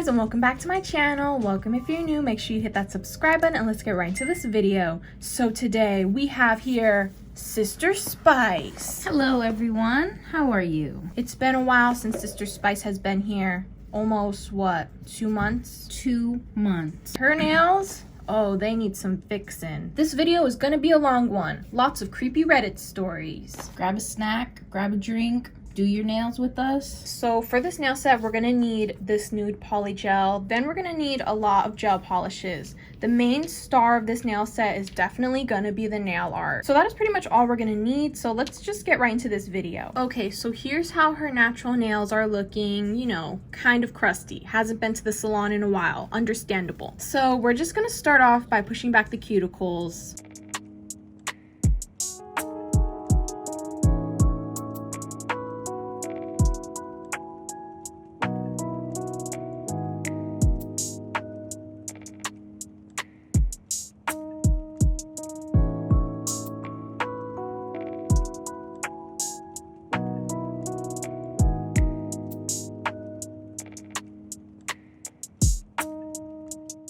guys, and welcome back to my channel. Welcome if you're new. Make sure you hit that subscribe button and let's get right into this video. So today we have here Sister Spice. Hello everyone, how are you? It's been a while since Sister Spice has been here. Almost what, 2 months? 2 months. Her nails, oh, they need some fixing. This video is gonna be a long one. Lots of creepy Reddit stories. Grab a snack, grab a drink, do your nails with us. So for this nail set, we're gonna need this Nude Polygel. Then we're gonna need a lot of gel polishes. The main star of this nail set is definitely gonna be the nail art. So that is pretty much all we're gonna need. So let's just get right into this video. Okay, so here's how her natural nails are looking. You know, kind of crusty. Hasn't been to the salon in a while. Understandable. So we're just gonna start off by pushing back the cuticles.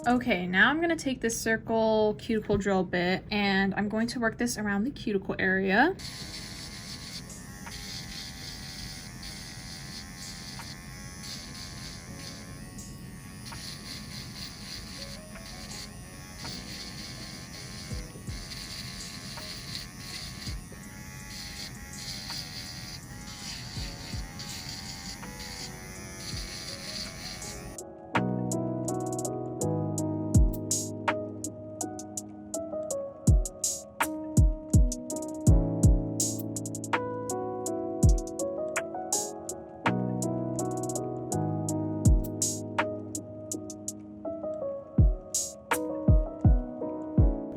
Okay, now I'm gonna take this circle cuticle drill bit and I'm going to work this around the cuticle area.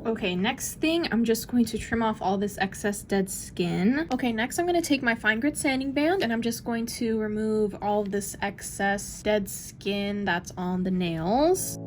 Okay, next thing, I'm just going to trim off all this excess dead skin. Okay, next I'm going to take my fine grit sanding band and I'm just going to remove all of this excess dead skin that's on the nails.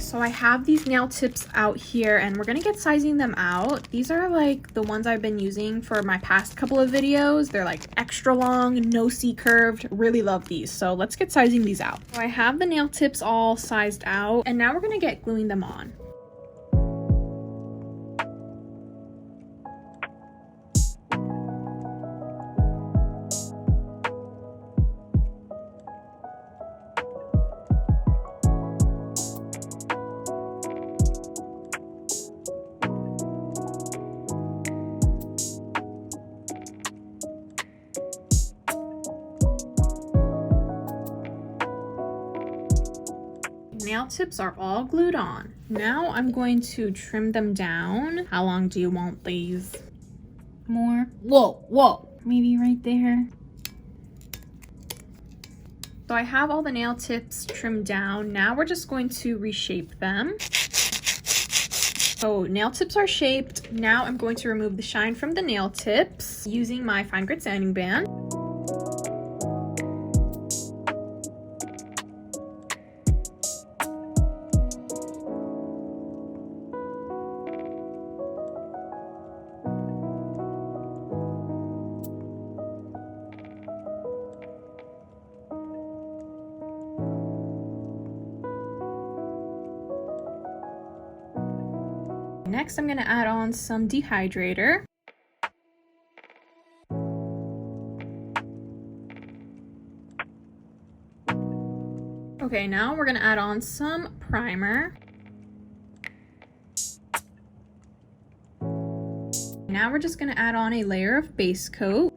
So I have these nail tips out here and we're gonna get sizing them out. These are like the ones I've been using for my past couple of videos. They're like extra long, no C curved, really love these. So let's get sizing these out. So I have the nail tips all sized out and now we're gonna get gluing them on. Nail tips are all glued on. Now I'm going to trim them down. How long do you want these? More. Whoa. Maybe right there. So I have all the nail tips trimmed down. Now we're just going to reshape them. So nail tips are shaped. Now I'm going to remove the shine from the nail tips using my fine grit sanding band. Next, I'm going to add on some Dehydrator. Okay, now we're going to add on some primer. Now we're just gonna add on a layer of base coat.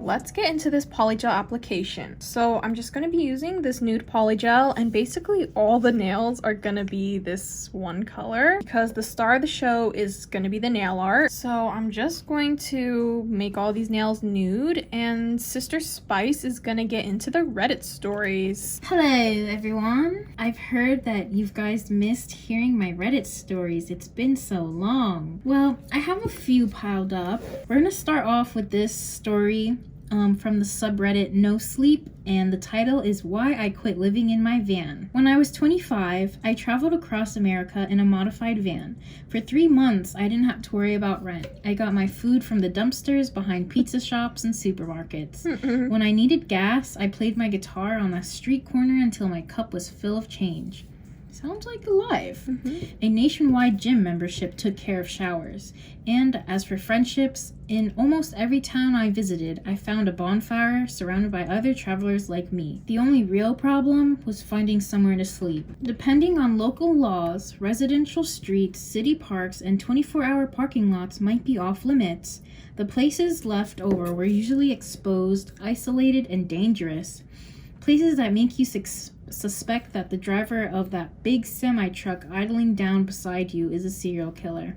Let's get into this polygel application. So I'm just going to be using this Nude Polygel, and basically all the nails are going to be this one color because the star of the show is going to be the nail art. So I'm just going to make all these nails nude, and Sister Spice is going to get into the Reddit stories. Hello everyone. I've heard that you guys missed hearing my Reddit stories. It's been so long. Well, I have a few piled up. We're going to start off with this story from the subreddit No Sleep, and the title is Why I Quit Living in My Van. When I was 25, I traveled across America in a modified van. For 3 months, I didn't have to worry about rent. I got my food from the dumpsters behind pizza shops and supermarkets. When I needed gas, I played my guitar on a street corner until my cup was full of change. Sounds like a life. A nationwide gym membership took care of showers. And as for friendships, in almost every town I visited, I found a bonfire surrounded by other travelers like me. The only real problem was finding somewhere to sleep. Depending on local laws, residential streets, city parks, and 24-hour parking lots might be off limits. The places left over were usually exposed, isolated, and dangerous. Places that make you suspect that the driver of that big semi-truck idling down beside you is a serial killer.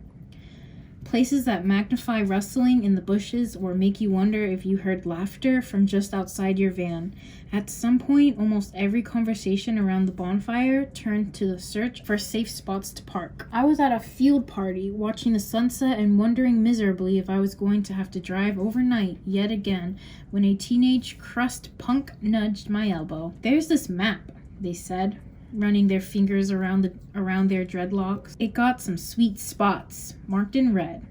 Places that magnify rustling in the bushes or make you wonder if you heard laughter from just outside your van. At some point, almost every conversation around the bonfire turned to the search for safe spots to park. I was at a field party watching the sunset and wondering miserably if I was going to have to drive overnight yet again when a teenage crust punk nudged my elbow. "There's this map," they said, running their fingers around their dreadlocks. It got some sweet spots, marked in red.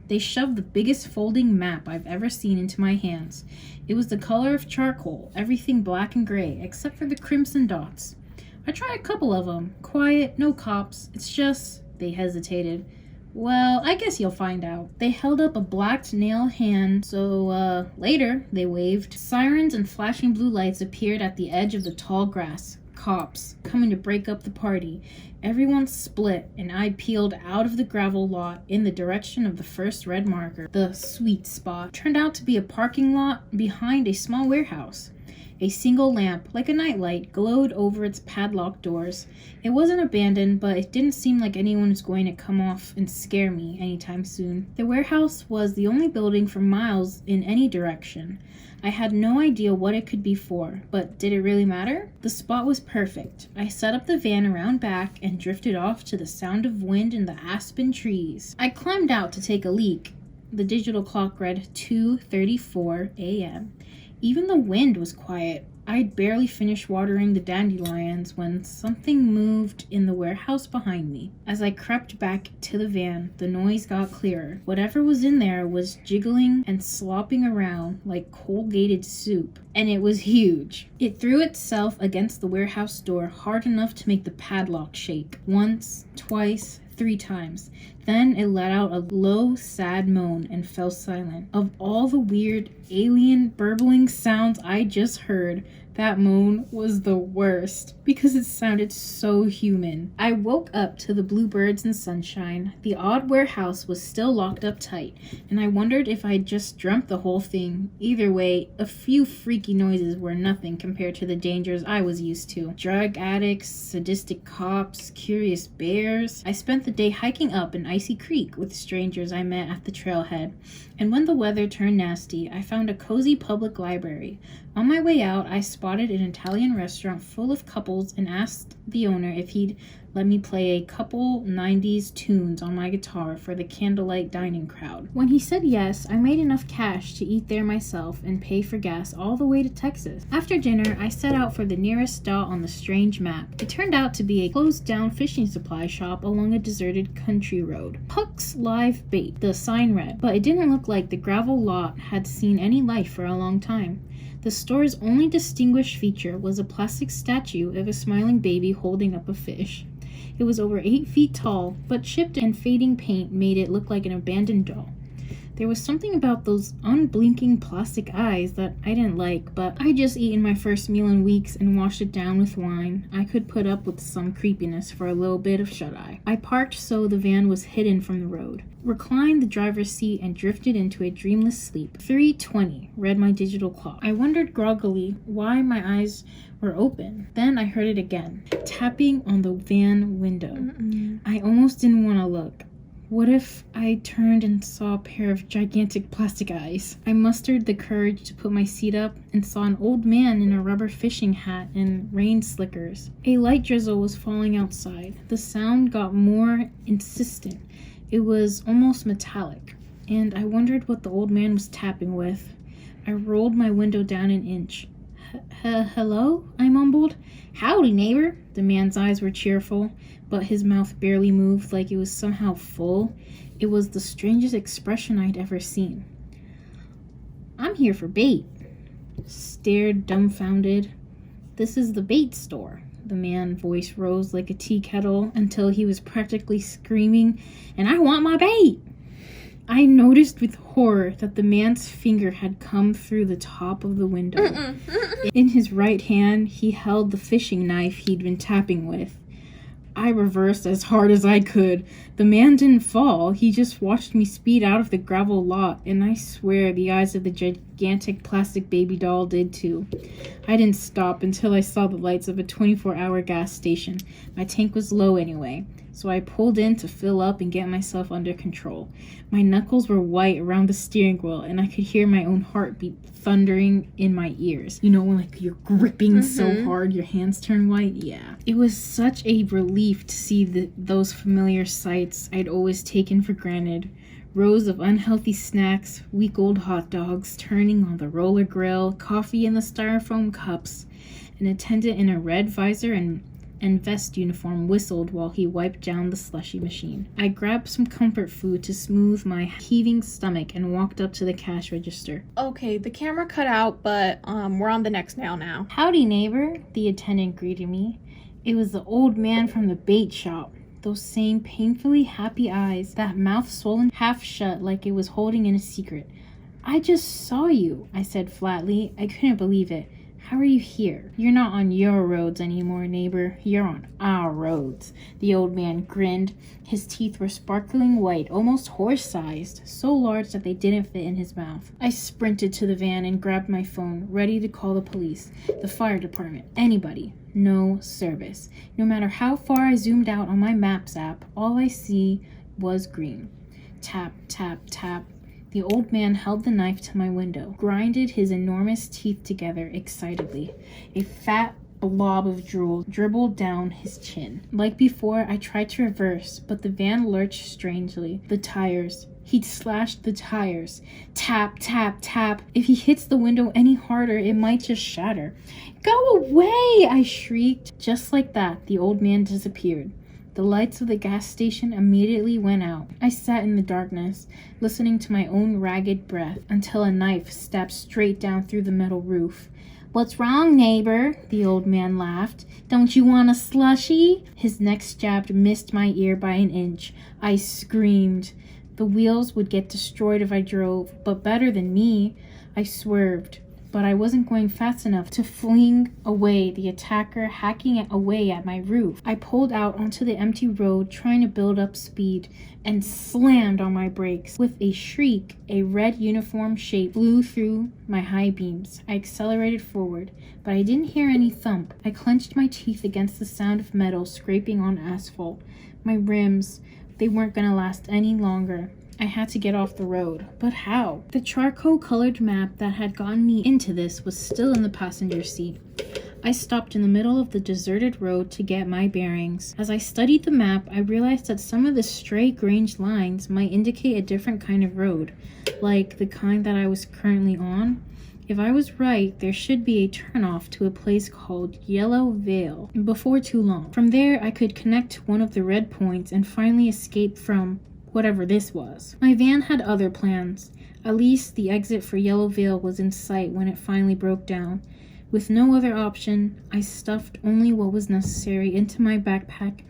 They shoved the biggest folding map I've ever seen into my hands. It was the color of charcoal, everything black and gray, except for the crimson dots. I tried a couple of them. Quiet, no cops. It's just... They hesitated. "Well, I guess you'll find out." They held up a blacked nail hand, so, later, they waved. Sirens and flashing blue lights appeared at the edge of the tall grass. Cops, coming to break up the party. Everyone split, and I peeled out of the gravel lot in the direction of the first red marker. The sweet spot turned out to be a parking lot behind a small warehouse. A single lamp, like a nightlight, glowed over its padlocked doors. It wasn't abandoned, but it didn't seem like anyone was going to come off and scare me anytime soon. The warehouse was the only building for miles in any direction. I had no idea what it could be for, but did it really matter? The spot was perfect. I set up the van around back and drifted off to the sound of wind in the aspen trees. I climbed out to take a leak. The digital clock read 2:34 a.m. Even the wind was quiet. I'd barely finished watering the dandelions when something moved in the warehouse behind me. As I crept back to the van, the noise got clearer. Whatever was in there was jiggling and slopping around like Colgated soup, and it was huge. It threw itself against the warehouse door hard enough to make the padlock shake. Once, twice, 3 times. Then it let out a low, sad moan and fell silent. Of all the weird, alien, burbling sounds I just heard, that moan was the worst because it sounded so human. I woke up to the bluebirds and sunshine. The odd warehouse was still locked up tight, and I wondered if I'd just dreamt the whole thing. Either way, a few freaky noises were nothing compared to the dangers I was used to. Drug addicts, sadistic cops, curious bears. I spent the day hiking up an icy creek with strangers I met at the trailhead, and when the weather turned nasty, I found a cozy public library. On my way out, I spotted an Italian restaurant full of couples and asked the owner if he'd let me play a couple 90s tunes on my guitar for the candlelight dining crowd. When he said yes, I made enough cash to eat there myself and pay for gas all the way to Texas. After dinner, I set out for the nearest dot on the strange map. It turned out to be a closed-down fishing supply shop along a deserted country road. Puck's Live Bait, the sign read, but it didn't look like the gravel lot had seen any life for a long time. The store's only distinguished feature was a plastic statue of a smiling baby holding up a fish. It was over 8 feet tall, but chipped and fading paint made it look like an abandoned doll. There was something about those unblinking plastic eyes that I didn't like, but I'd just eaten my first meal in weeks and washed it down with wine. I could put up with some creepiness for a little bit of shut-eye. I parked so the van was hidden from the road, reclined the driver's seat, and drifted into a dreamless sleep. 3:20 read my digital clock. I wondered groggily why my eyes were open. Then I heard it again, tapping on the van window. I almost didn't want to look. What if I turned and saw a pair of gigantic plastic eyes? I mustered the courage to put my seat up and saw an old man in a rubber fishing hat and rain slickers. A light drizzle was falling outside. The sound got more insistent. It was almost metallic, and I wondered what the old man was tapping with. I rolled my window down an inch. Hello? I mumbled. Howdy, neighbor. The man's eyes were cheerful, but his mouth barely moved, like it was somehow full. It was the strangest expression I'd ever seen. I'm here for bait. Stared dumbfounded. This is the bait store. The man's voice rose like a tea kettle until he was practically screaming, and I want my bait! I noticed with horror that the man's finger had come through the top of the window. In his right hand, he held the fishing knife he'd been tapping with. I reversed as hard as I could. The man didn't fall. He just watched me speed out of the gravel lot, and I swear the eyes of the gigantic plastic baby doll did too. I didn't stop until I saw the lights of a 24-hour gas station. My tank was low anyway, so I pulled in to fill up and get myself under control. My knuckles were white around the steering wheel, and I could hear my own heartbeat thundering in my ears. You know, when like you're gripping so hard your hands turn white? Yeah. It was such a relief to see those familiar sights I'd always taken for granted. Rows of unhealthy snacks, week-old hot dogs turning on the roller grill, coffee in the styrofoam cups. An attendant in a red visor and vest uniform whistled while he wiped down the slushy machine. I grabbed some comfort food to smooth my heaving stomach and walked up to the cash register. Okay, the camera cut out, but we're on the next nail now. Howdy, neighbor, the attendant greeted me. It was the old man from the bait shop. Those same painfully happy eyes, that mouth swollen half shut like it was holding in a secret. I just saw you, I said flatly. I couldn't believe it. How are you here? You're not on your roads anymore, neighbor. You're on our roads. The old man grinned. His teeth were sparkling white, almost horse-sized, so large that they didn't fit in his mouth. I sprinted to the van and grabbed my phone, ready to call the police, the fire department, anybody. No service. No matter how far I zoomed out on my Maps app, all I see was green. Tap, tap, tap. The old man held the knife to my window, grinded his enormous teeth together excitedly. A fat blob of drool dribbled down his chin. Like before, I tried to reverse, but the van lurched strangely. The tires. He'd slashed the tires. Tap, tap, tap. If he hits the window any harder, it might just shatter. Go away, I shrieked. Just like that, the old man disappeared. The lights of the gas station immediately went out. I sat in the darkness, listening to my own ragged breath, until a knife stabbed straight down through the metal roof. What's wrong, neighbor? The old man laughed. Don't you want a slushie? His next jab missed my ear by an inch. I screamed. The wheels would get destroyed if I drove, but better than me. I swerved, but I wasn't going fast enough to fling away the attacker hacking away at my roof. I pulled out onto the empty road, trying to build up speed, and slammed on my brakes. With a shriek, a red uniform shape flew through my high beams. I accelerated forward, but I didn't hear any thump. I clenched my teeth against the sound of metal scraping on asphalt. My rims, they weren't gonna last any longer. I had to get off the road. But how? The charcoal-colored map that had gotten me into this was still in the passenger seat. I stopped in the middle of the deserted road to get my bearings. As I studied the map, I realized that some of the stray grange lines might indicate a different kind of road, like the kind that I was currently on. If I was right, there should be a turnoff to a place called Yellow Vale before too long. From there, I could connect to one of the red points and finally escape from whatever this was. My van had other plans. At least the exit for Yellow Vale was in sight when it finally broke down. With no other option, I stuffed only what was necessary into my backpack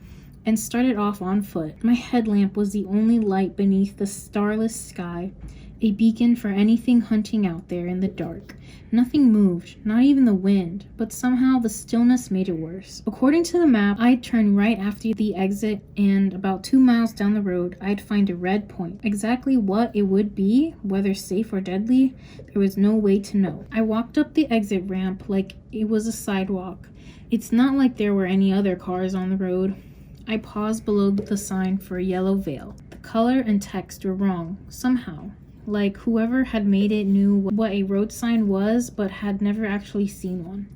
and started off on foot. My headlamp was the only light beneath the starless sky, a beacon for anything hunting out there in the dark. Nothing moved, not even the wind, but somehow the stillness made it worse. According to the map, I'd turn right after the exit, and about 2 miles down the road, I'd find a red point. Exactly what it would be, whether safe or deadly, there was no way to know. I walked up the exit ramp like it was a sidewalk. It's not like there were any other cars on the road. I paused below the sign for Yellow Vale. The color and text were wrong, somehow. Like whoever had made it knew what a road sign was, but had never actually seen one.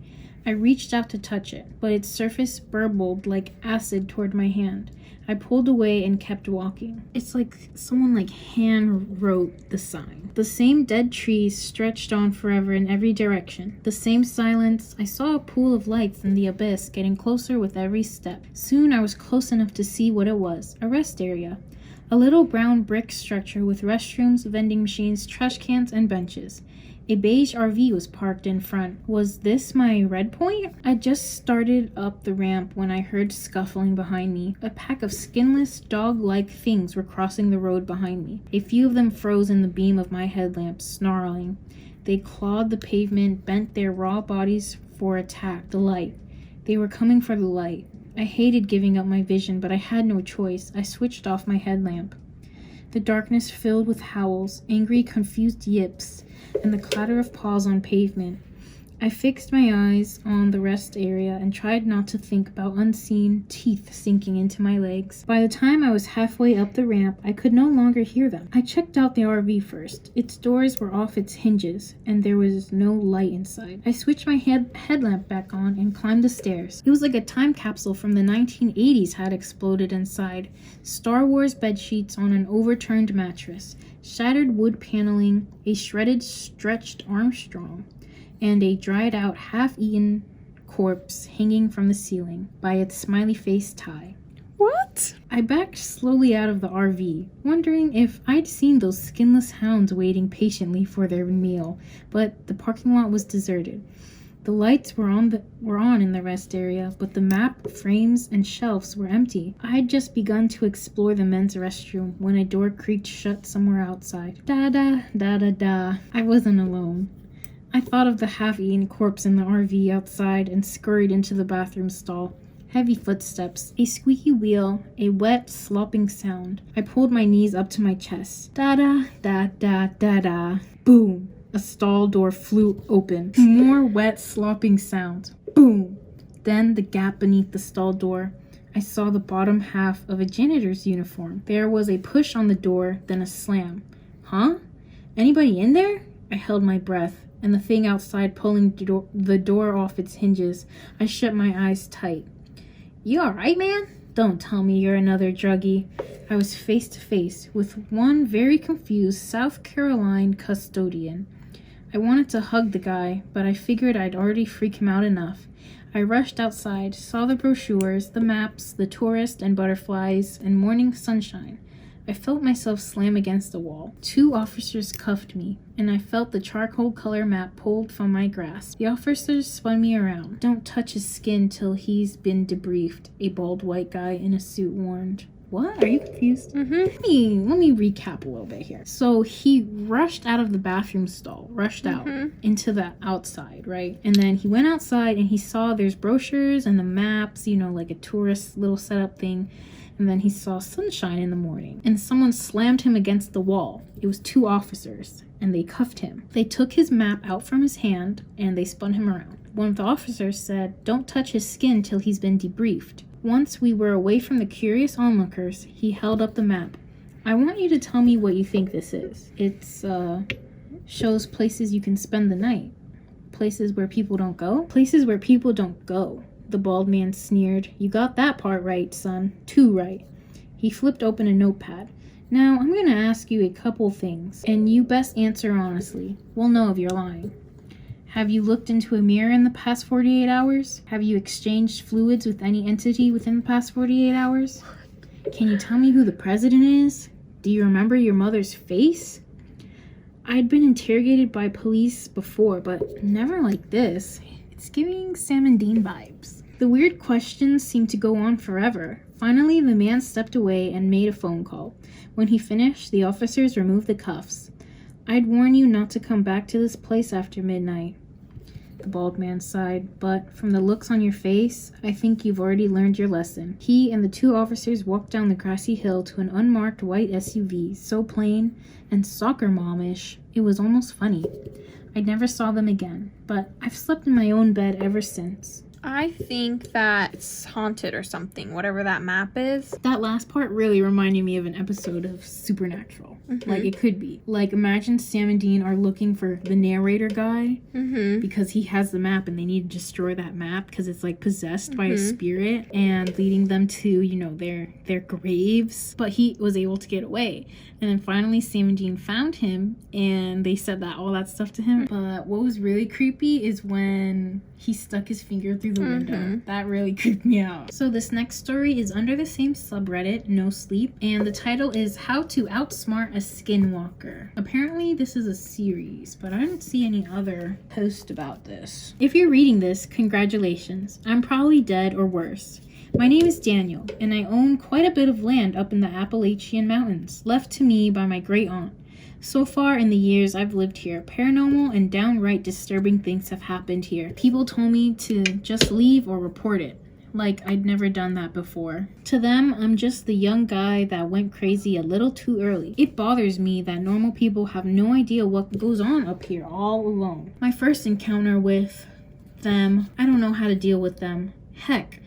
I reached out to touch it, but its surface burbled like acid toward my hand. I pulled away and kept walking. It's like someone hand wrote the sign. The same dead trees stretched on forever in every direction. The same silence. I saw a pool of lights in the abyss getting closer with every step. Soon I was close enough to see what it was. A rest area. A little brown brick structure with restrooms, vending machines, trash cans, and benches. A beige RV was parked in front. Was this my red point? I just started up the ramp when I heard scuffling behind me. A pack of skinless, dog-like things were crossing the road behind me. A few of them froze in the beam of my headlamp, snarling. They clawed the pavement, bent their raw bodies for attack. The light. They were coming for the light. I hated giving up my vision, but I had no choice. I switched off my headlamp. The darkness filled with howls, angry, confused yips, and the clatter of paws on pavement. I fixed my eyes on the rest area and tried not to think about unseen teeth sinking into my legs. By the time I was halfway up the ramp, I could no longer hear them. I checked out the RV first. Its doors were off its hinges, and there was no light inside. I switched my headlamp back on and climbed the stairs. It was like a time capsule from the 1980s had exploded inside. Star Wars bedsheets on an overturned mattress, shattered wood paneling, a shredded, stretched Armstrong, and a dried-out, half-eaten corpse hanging from the ceiling by its smiley-face tie. What? I backed slowly out of the RV, wondering if I'd seen those skinless hounds waiting patiently for their meal, but the parking lot was deserted. The lights were on in the rest area, but the map, frames, and shelves were empty. I had just begun to explore the men's restroom when a door creaked shut somewhere outside. Da-da-da-da-da. I wasn't alone. I thought of the half-eaten corpse in the RV outside and scurried into the bathroom stall. Heavy footsteps, a squeaky wheel, a wet, slopping sound. I pulled my knees up to my chest. Da-da-da-da-da-da. Boom! A stall door flew open. More wet, slopping sounds. Boom! Then the gap beneath the stall door. I saw the bottom half of a janitor's uniform. There was a push on the door, then a slam. Huh? Anybody in there? I held my breath, and the thing outside pulling the door off its hinges. I shut my eyes tight. You alright, man? Don't tell me you're another druggie. I was face to face with one very confused South Carolina custodian. I wanted to hug the guy, but I figured I'd already freak him out enough. I rushed outside, saw the brochures, the maps, the tourist and butterflies, and morning sunshine. I felt myself slam against the wall. 2 officers cuffed me, and I felt the charcoal color map pulled from my grasp. The officers spun me around. Don't touch his skin till he's been debriefed, a bald white guy in a suit warned. What? Are you confused? Mm-hmm. Let me recap a little bit here. So he rushed out of the bathroom stall, out into the outside, right? And then he went outside and he saw there's brochures and the maps, like a tourist little setup thing. And then he saw sunshine in the morning. And someone slammed him against the wall. It was 2 officers, and they cuffed him. They took his map out from his hand, and they spun him around. One of the officers said, "Don't touch his skin till he's been debriefed." Once we were away from the curious onlookers, he held up the map. "I want you to tell me what you think this is. It's, shows places you can spend the night." places where people don't go? Places where people don't go, the bald man sneered. You got that part right, son. Too right. He flipped open a notepad. Now, I'm gonna ask you a couple things, and you best answer honestly. We'll know if you're lying. Have you looked into a mirror in the past 48 hours? Have you exchanged fluids with any entity within the past 48 hours? Can you tell me who the president is? Do you remember your mother's face? I'd been interrogated by police before, but never like this. It's giving Sam and Dean vibes. The weird questions seemed to go on forever. Finally, the man stepped away and made a phone call. When he finished, the officers removed the cuffs. I'd warn you not to come back to this place after midnight. The bald man sighed, but from the looks on your face, I think you've already learned your lesson. He and the two officers walked down the grassy hill to an unmarked white SUV, so plain and soccer momish, it was almost funny. I never saw them again, but I've slept in my own bed ever since. I think that it's haunted or something, whatever that map is. That last part really reminded me of an episode of Supernatural. Like, it could be. Like, imagine Sam and Dean are looking for the narrator guy because he has the map and they need to destroy that map because it's, like, possessed by a spirit and leading them to, you know, their graves. But he was able to get away. And then finally Sam and Dean found him and they said that all that stuff to him. But what was really creepy is when he stuck his finger through the window. That really creeped me out. So this next story is under the same subreddit, No Sleep, and the title is How to Outsmart a Skinwalker. Apparently this is a series, but I didn't see any other post about this. If you're reading this, congratulations. I'm probably dead or worse. My name is Daniel, and I own quite a bit of land up in the Appalachian Mountains, left to me by my great aunt. So far in the years I've lived here, paranormal and downright disturbing things have happened here. People told me to just leave or report it, like I'd never done that before. To them, I'm just the young guy that went crazy a little too early. It bothers me that normal people have no idea what goes on up here all alone. My first encounter with them, I don't know how to deal with them. Heck,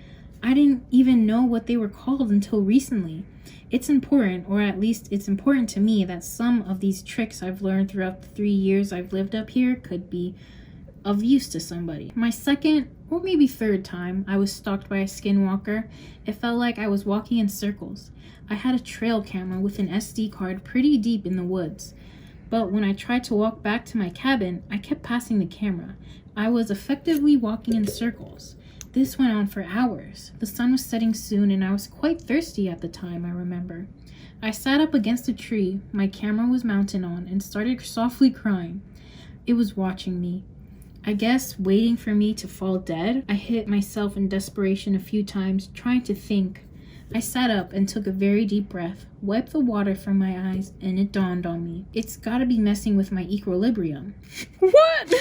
I didn't even know what they were called until recently. It's important, or at least it's important to me, that some of these tricks I've learned throughout the 3 years I've lived up here could be of use to somebody. My second, or maybe third time, I was stalked by a skinwalker. It felt like I was walking in circles. I had a trail camera with an SD card pretty deep in the woods. But when I tried to walk back to my cabin, I kept passing the camera. I was effectively walking in circles. This went on for hours. The sun was setting soon and I was quite thirsty at the time, I remember. I sat up against a tree my camera was mounted on and started softly crying. It was watching me. I guess waiting for me to fall dead. I hit myself in desperation a few times, trying to think. I sat up and took a very deep breath, wiped the water from my eyes, and it dawned on me. It's gotta be messing with my equilibrium. What?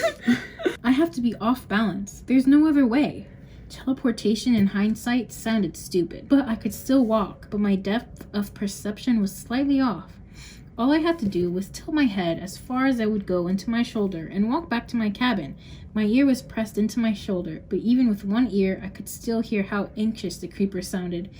I have to be off balance. There's no other way. Teleportation in hindsight sounded stupid, but I could still walk, but my depth of perception was slightly off. All I had to do was tilt my head as far as I would go into my shoulder and walk back to my cabin. My ear was pressed into my shoulder, but even with one ear, I could still hear how anxious the creature sounded.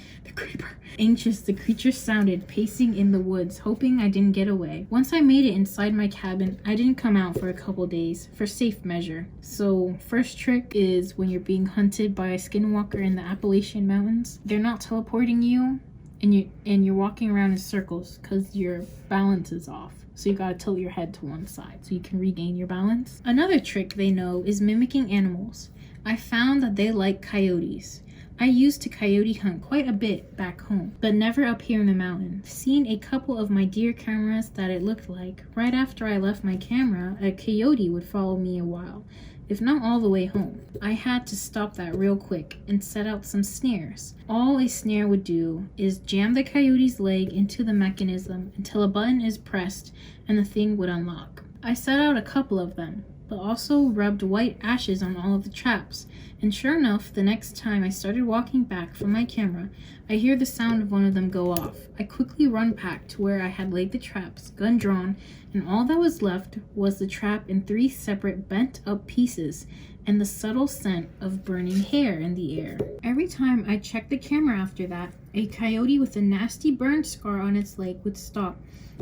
Anxious the creature sounded, pacing in the woods, hoping I didn't get away. Once I made it inside my cabin, I didn't come out for a couple days, for safe measure. So, first trick is when you're being hunted by a skinwalker in the Appalachian Mountains, they're not teleporting you, and you're walking around in circles because your balance is off. So you gotta tilt your head to one side so you can regain your balance. Another trick they know is mimicking animals. I found that they like coyotes. I used to coyote hunt quite a bit back home, but never up here in the mountain. Seen a couple of my deer cameras that it looked like. Right after I left my camera, a coyote would follow me a while, if not all the way home. I had to stop that real quick and set out some snares. All a snare would do is jam the coyote's leg into the mechanism until a button is pressed and the thing would unlock. I set out a couple of them, but also rubbed white ashes on all of the traps And sure enough, the next time I started walking back from my camera, I hear the sound of one of them go off. I quickly run back to where I had laid the traps, gun drawn, and all that was left was the trap in 3 separate bent up pieces and the subtle scent of burning hair in the air. Every time I checked the camera after that, a coyote with a nasty burn scar on its leg would stop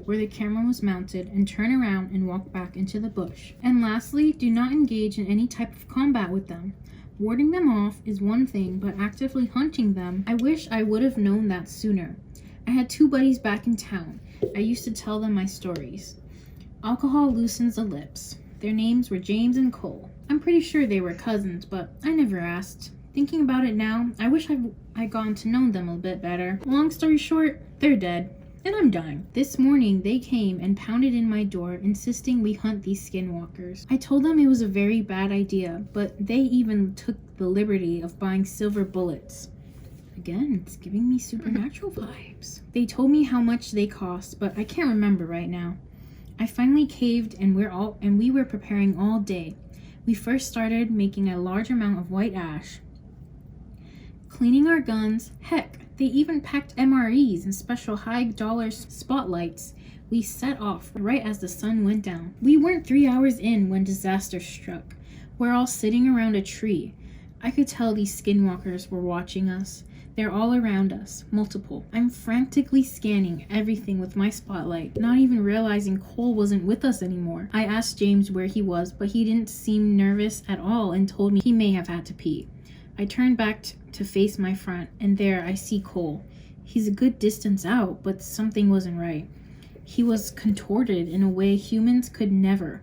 where the camera was mounted and turn around and walk back into the bush. And lastly, do not engage in any type of combat with them. Warding them off is one thing, but actively hunting them, I wish I would have known that sooner. I had 2 buddies back in town. I used to tell them my stories. Alcohol loosens the lips. Their names were James and Cole. I'm pretty sure they were cousins, but I never asked. Thinking about it now, I wish I'd gotten to know them a bit better. Long story short, they're dead. And I'm dying. This morning, they came and pounded in my door, insisting we hunt these skinwalkers. I told them it was a very bad idea, but they even took the liberty of buying silver bullets. Again, it's giving me supernatural vibes. They told me how much they cost, but I can't remember right now. I finally caved, and we were preparing all day. We first started making a large amount of white ash, cleaning our guns. Heck, they even packed MREs and special high-dollar spotlights. We set off right as the sun went down. We weren't 3 hours in when disaster struck. We're all sitting around a tree. I could tell these skinwalkers were watching us. They're all around us, multiple. I'm frantically scanning everything with my spotlight, not even realizing Cole wasn't with us anymore. I asked James where he was, but he didn't seem nervous at all and told me he may have had to pee. I turned back to face my front, and there I see Cole. He's a good distance out, but something wasn't right. He was contorted in a way humans could never.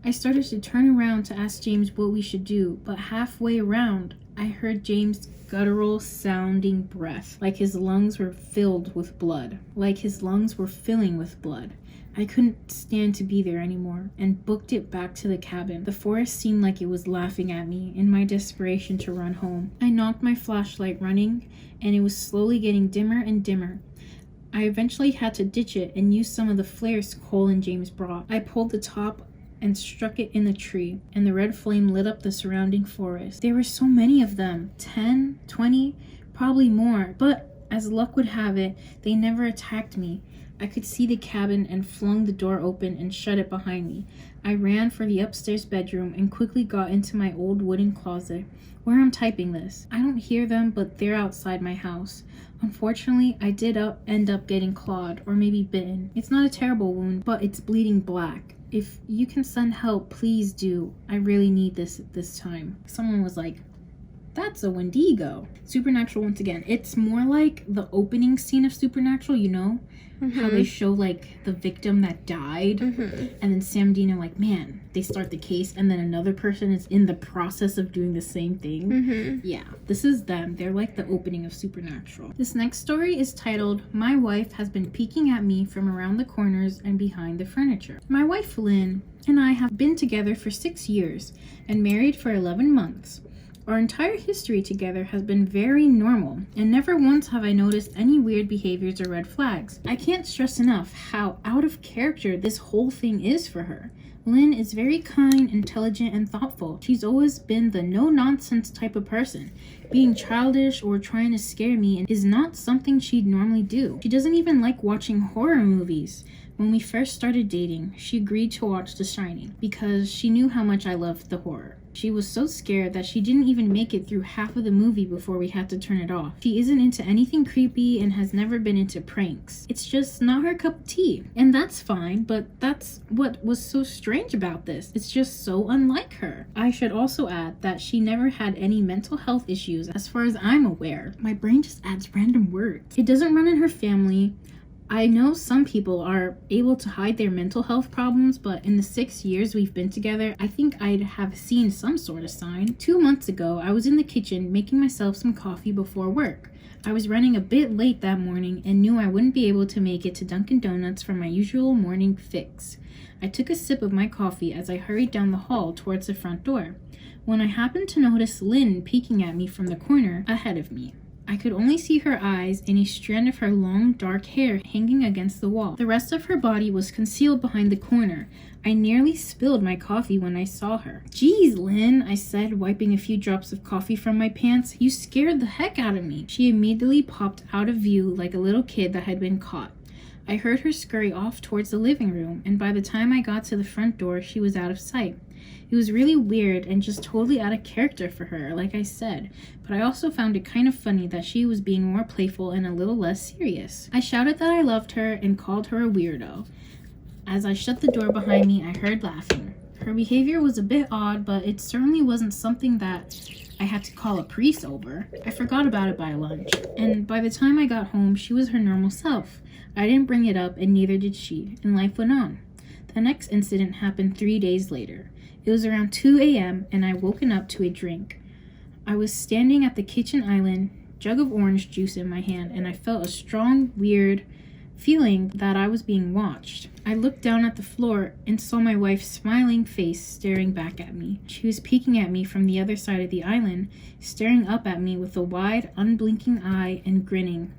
I started to turn around to ask James what we should do, but halfway around, I heard James' guttural sounding breath, like his lungs were filled with blood, like his lungs were filling with blood. I couldn't stand to be there anymore and booked it back to the cabin. The forest seemed like it was laughing at me in my desperation to run home. I knocked my flashlight running, and it was slowly getting dimmer and dimmer. I eventually had to ditch it and use some of the flares Cole and James brought. I pulled the top and struck it in the tree, and the red flame lit up the surrounding forest. There were so many of them, 10, 20, probably more, but as luck would have it, they never attacked me. I could see the cabin and flung the door open and shut it behind me. I ran for the upstairs bedroom and quickly got into my old wooden closet, where I'm typing this. I don't hear them, but they're outside my house. Unfortunately, I did end up getting clawed, or maybe bitten. It's not a terrible wound, but it's bleeding black. If you can send help, please do. I really need this at this time. Someone was like, that's a Wendigo. Supernatural once again. It's more like the opening scene of Supernatural, you know? How they show like the victim that died, and then Sam Dino like, man, they start the case and then another person is in the process of doing the same thing. Yeah, this is them. They're like the opening of Supernatural. This next story is titled, My Wife Has Been Peeking at Me from Around the Corners and Behind the Furniture. My wife Lynn and I have been together for 6 years and married for 11 months. Our entire history together has been very normal, and never once have I noticed any weird behaviors or red flags. I can't stress enough how out of character this whole thing is for her. Lynn is very kind, intelligent, and thoughtful. She's always been the no-nonsense type of person. Being childish or trying to scare me is not something she'd normally do. She doesn't even like watching horror movies. When we first started dating, she agreed to watch The Shining because she knew how much I loved the horror. She was so scared that she didn't even make it through half of the movie before we had to turn it off. She isn't into anything creepy and has never been into pranks. It's just not her cup of tea. And that's fine, but that's what was so strange about this. It's just so unlike her. I should also add that she never had any mental health issues as far as I'm aware. My brain just adds random words. It doesn't run in her family. I know some people are able to hide their mental health problems, but in the 6 years we've been together, I think I'd have seen some sort of sign. 2 months ago, I was in the kitchen making myself some coffee before work. I was running a bit late that morning and knew I wouldn't be able to make it to Dunkin' Donuts for my usual morning fix. I took a sip of my coffee as I hurried down the hall towards the front door, when I happened to notice Lynn peeking at me from the corner ahead of me. I could only see her eyes and a strand of her long, dark hair hanging against the wall. The rest of her body was concealed behind the corner. I nearly spilled my coffee when I saw her. "Geez, Lynn," I said, wiping a few drops of coffee from my pants. "You scared the heck out of me." She immediately popped out of view like a little kid that had been caught. I heard her scurry off towards the living room, and by the time I got to the front door, she was out of sight. It was really weird and just totally out of character for her, like I said, but I also found it kind of funny that she was being more playful and a little less serious. I shouted that I loved her and called her a weirdo. As I shut the door behind me, I heard laughing. Her behavior was a bit odd, but it certainly wasn't something that I had to call a priest over. I forgot about it by lunch, and by the time I got home, she was her normal self. I didn't bring it up, and neither did she, and life went on. The next incident happened 3 days later. It was around 2 a.m., and I woken up to a drink. I was standing at the kitchen island, jug of orange juice in my hand, and I felt a strong, weird feeling that I was being watched. I looked down at the floor and saw my wife's smiling face staring back at me. She was peeking at me from the other side of the island, staring up at me with a wide, unblinking eye and grinning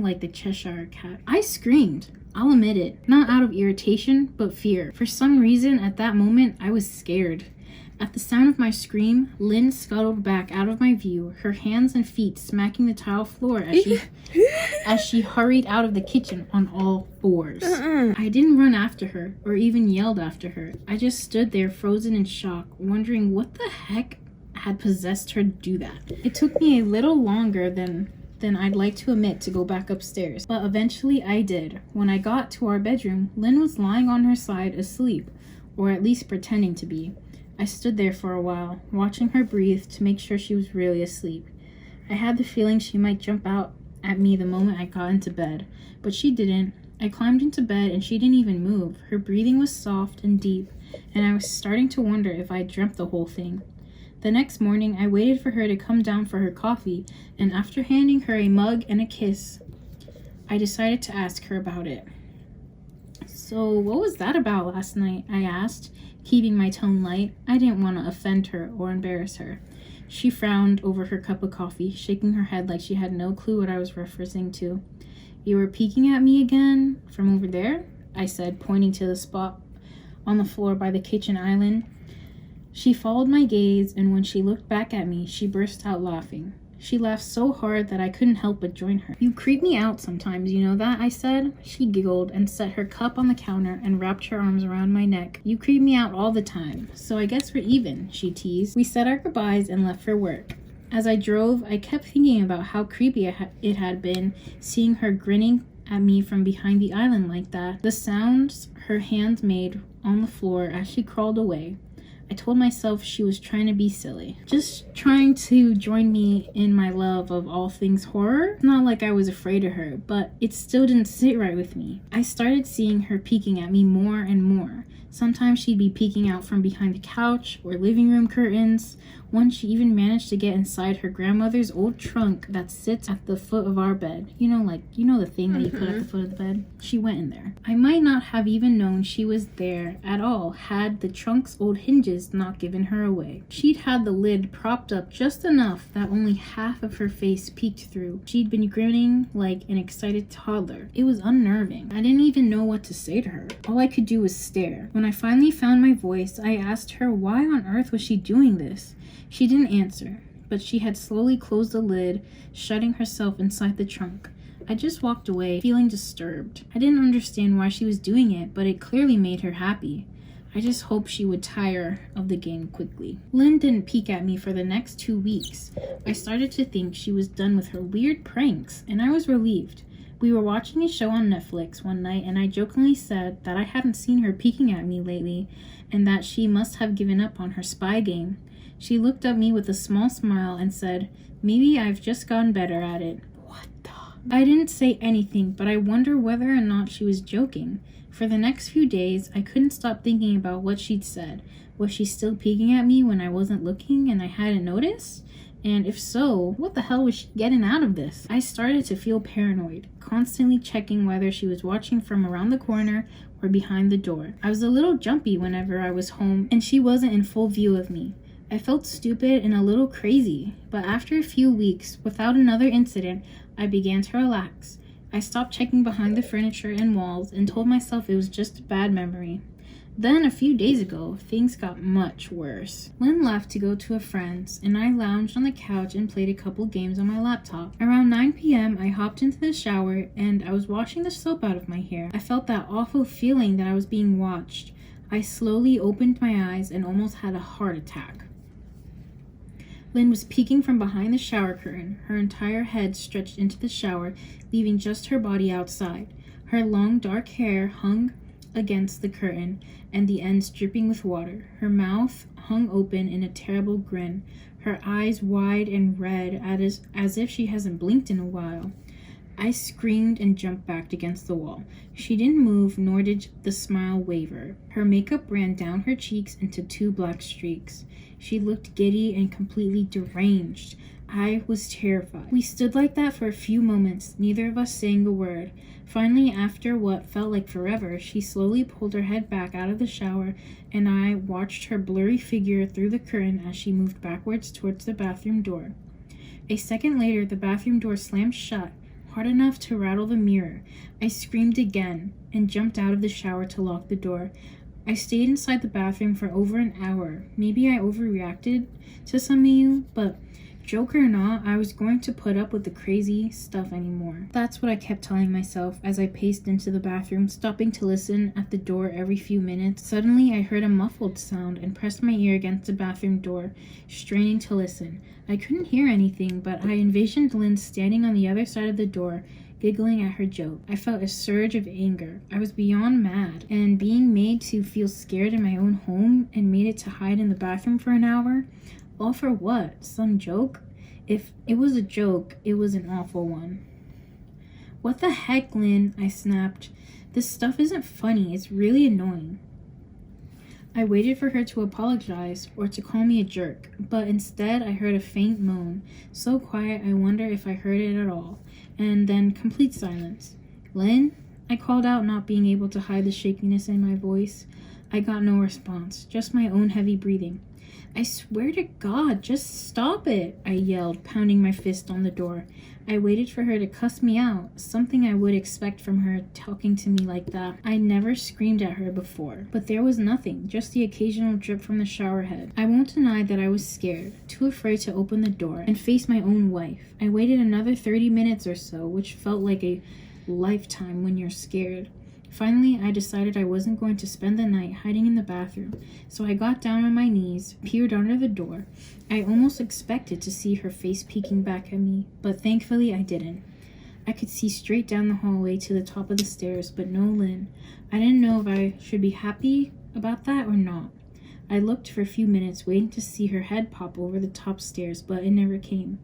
like the Cheshire Cat. I screamed. I'll admit it, not out of irritation, but fear. For some reason, at that moment, I was scared. At the sound of my scream, Lynn scuttled back out of my view, her hands and feet smacking the tile floor as she hurried out of the kitchen on all fours. I didn't run after her, or even yelled after her. I just stood there frozen in shock, wondering what the heck had possessed her to do that. It took me a little longer than I'd like to admit to go back upstairs, but eventually I did. When I got to our bedroom, Lynn was lying on her side asleep, or at least pretending to be. I stood there for a while, watching her breathe to make sure she was really asleep. I had the feeling she might jump out at me the moment I got into bed, but she didn't. I climbed into bed and she didn't even move. Her breathing was soft and deep, and I was starting to wonder if I dreamt the whole thing. The next morning, I waited for her to come down for her coffee, and after handing her a mug and a kiss, I decided to ask her about it. "So, what was that about last night?" I asked, keeping my tone light. I didn't want to offend her or embarrass her. She frowned over her cup of coffee, shaking her head like she had no clue what I was referencing to. "You were peeking at me again? From over there?" I said, pointing to the spot on the floor by the kitchen island. She followed my gaze, and when she looked back at me, she burst out laughing. She laughed so hard that I couldn't help but join her. "You creep me out sometimes, you know that?" I said. She giggled and set her cup on the counter and wrapped her arms around my neck. "You creep me out all the time, so I guess we're even," she teased. We said our goodbyes and left for work. As I drove, I kept thinking about how creepy it had been seeing her grinning at me from behind the island like that. The sounds her hands made on the floor as she crawled away. I told myself she was trying to be silly, just trying to join me in my love of all things horror. It's not like I was afraid of her, but it still didn't sit right with me. I started seeing her peeking at me more and more. Sometimes she'd be peeking out from behind the couch or living room curtains. Once she even managed to get inside her grandmother's old trunk that sits at the foot of our bed. You know the thing that you put at the foot of the bed? She went in there. I might not have even known she was there at all had the trunk's old hinges not given her away. She'd had the lid propped up just enough that only half of her face peeked through. She'd been grinning like an excited toddler. It was unnerving. I didn't even know what to say to her. All I could do was stare. When I finally found my voice, I asked her why on earth was she doing this. She didn't answer, but she had slowly closed the lid, shutting herself inside the trunk. I just walked away, feeling disturbed. I didn't understand why she was doing it, but it clearly made her happy. I just hoped she would tire of the game quickly. Lynn didn't peek at me for the next 2 weeks. I started to think she was done with her weird pranks, and I was relieved. We were watching a show on Netflix one night, and I jokingly said that I hadn't seen her peeking at me lately, and that she must have given up on her spy game. She looked at me with a small smile and said, "Maybe I've just gotten better at it." What the? I didn't say anything, but I wonder whether or not she was joking. For the next few days, I couldn't stop thinking about what she'd said. Was she still peeking at me when I wasn't looking and I hadn't noticed? And if so, what the hell was she getting out of this? I started to feel paranoid, constantly checking whether she was watching from around the corner or behind the door. I was a little jumpy whenever I was home and she wasn't in full view of me. I felt stupid and a little crazy, but after a few weeks, without another incident, I began to relax. I stopped checking behind the furniture and walls and told myself it was just a bad memory. Then, a few days ago, things got much worse. Lynn left to go to a friend's, and I lounged on the couch and played a couple games on my laptop. Around 9 p.m., I hopped into the shower, and I was washing the soap out of my hair. I felt that awful feeling that I was being watched. I slowly opened my eyes and almost had a heart attack. Lynn was peeking from behind the shower curtain, her entire head stretched into the shower, leaving just her body outside. Her long dark hair hung against the curtain, and the ends dripping with water. Her mouth hung open in a terrible grin, her eyes wide and red as if she hasn't blinked in a while. I screamed and jumped back against the wall. She didn't move, nor did the smile waver. Her makeup ran down her cheeks into 2 black streaks. She looked giddy and completely deranged. I was terrified. We stood like that for a few moments, neither of us saying a word. Finally, after what felt like forever, she slowly pulled her head back out of the shower, and I watched her blurry figure through the curtain as she moved backwards towards the bathroom door. A second later, the bathroom door slammed shut, hard enough to rattle the mirror. I screamed again and jumped out of the shower to lock the door. I stayed inside the bathroom for over an hour. Maybe I overreacted to some of you, but joke or not, I was going to put up with the crazy stuff anymore. That's what I kept telling myself as I paced into the bathroom, stopping to listen at the door every few minutes. Suddenly, I heard a muffled sound and pressed my ear against the bathroom door, straining to listen. I couldn't hear anything, but I envisioned Lynn standing on the other side of the door, giggling at her joke. I felt a surge of anger. I was beyond mad, and being made to feel scared in my own home and made it to hide in the bathroom for an hour? All for what? Some joke? If it was a joke, it was an awful one. What the heck, Lynn? I snapped. This stuff isn't funny. It's really annoying. I waited for her to apologize or to call me a jerk, but instead I heard a faint moan, so quiet I wonder if I heard it at all, and then complete silence. Lynn? I called out, not being able to hide the shakiness in my voice. I got no response, just my own heavy breathing. I swear to God, just stop it, I yelled, pounding my fist on the door. I waited for her to cuss me out, something I would expect from her talking to me like that. I never screamed at her before, but there was nothing, just the occasional drip from the shower head. I won't deny that I was scared, too afraid to open the door and face my own wife. I waited another 30 minutes or so, which felt like a lifetime when you're scared. Finally, I decided I wasn't going to spend the night hiding in the bathroom, so I got down on my knees, peered under the door. I almost expected to see her face peeking back at me, but thankfully I didn't. I could see straight down the hallway to the top of the stairs, but no Lynn. I didn't know if I should be happy about that or not. I looked for a few minutes, waiting to see her head pop over the top stairs, but it never came.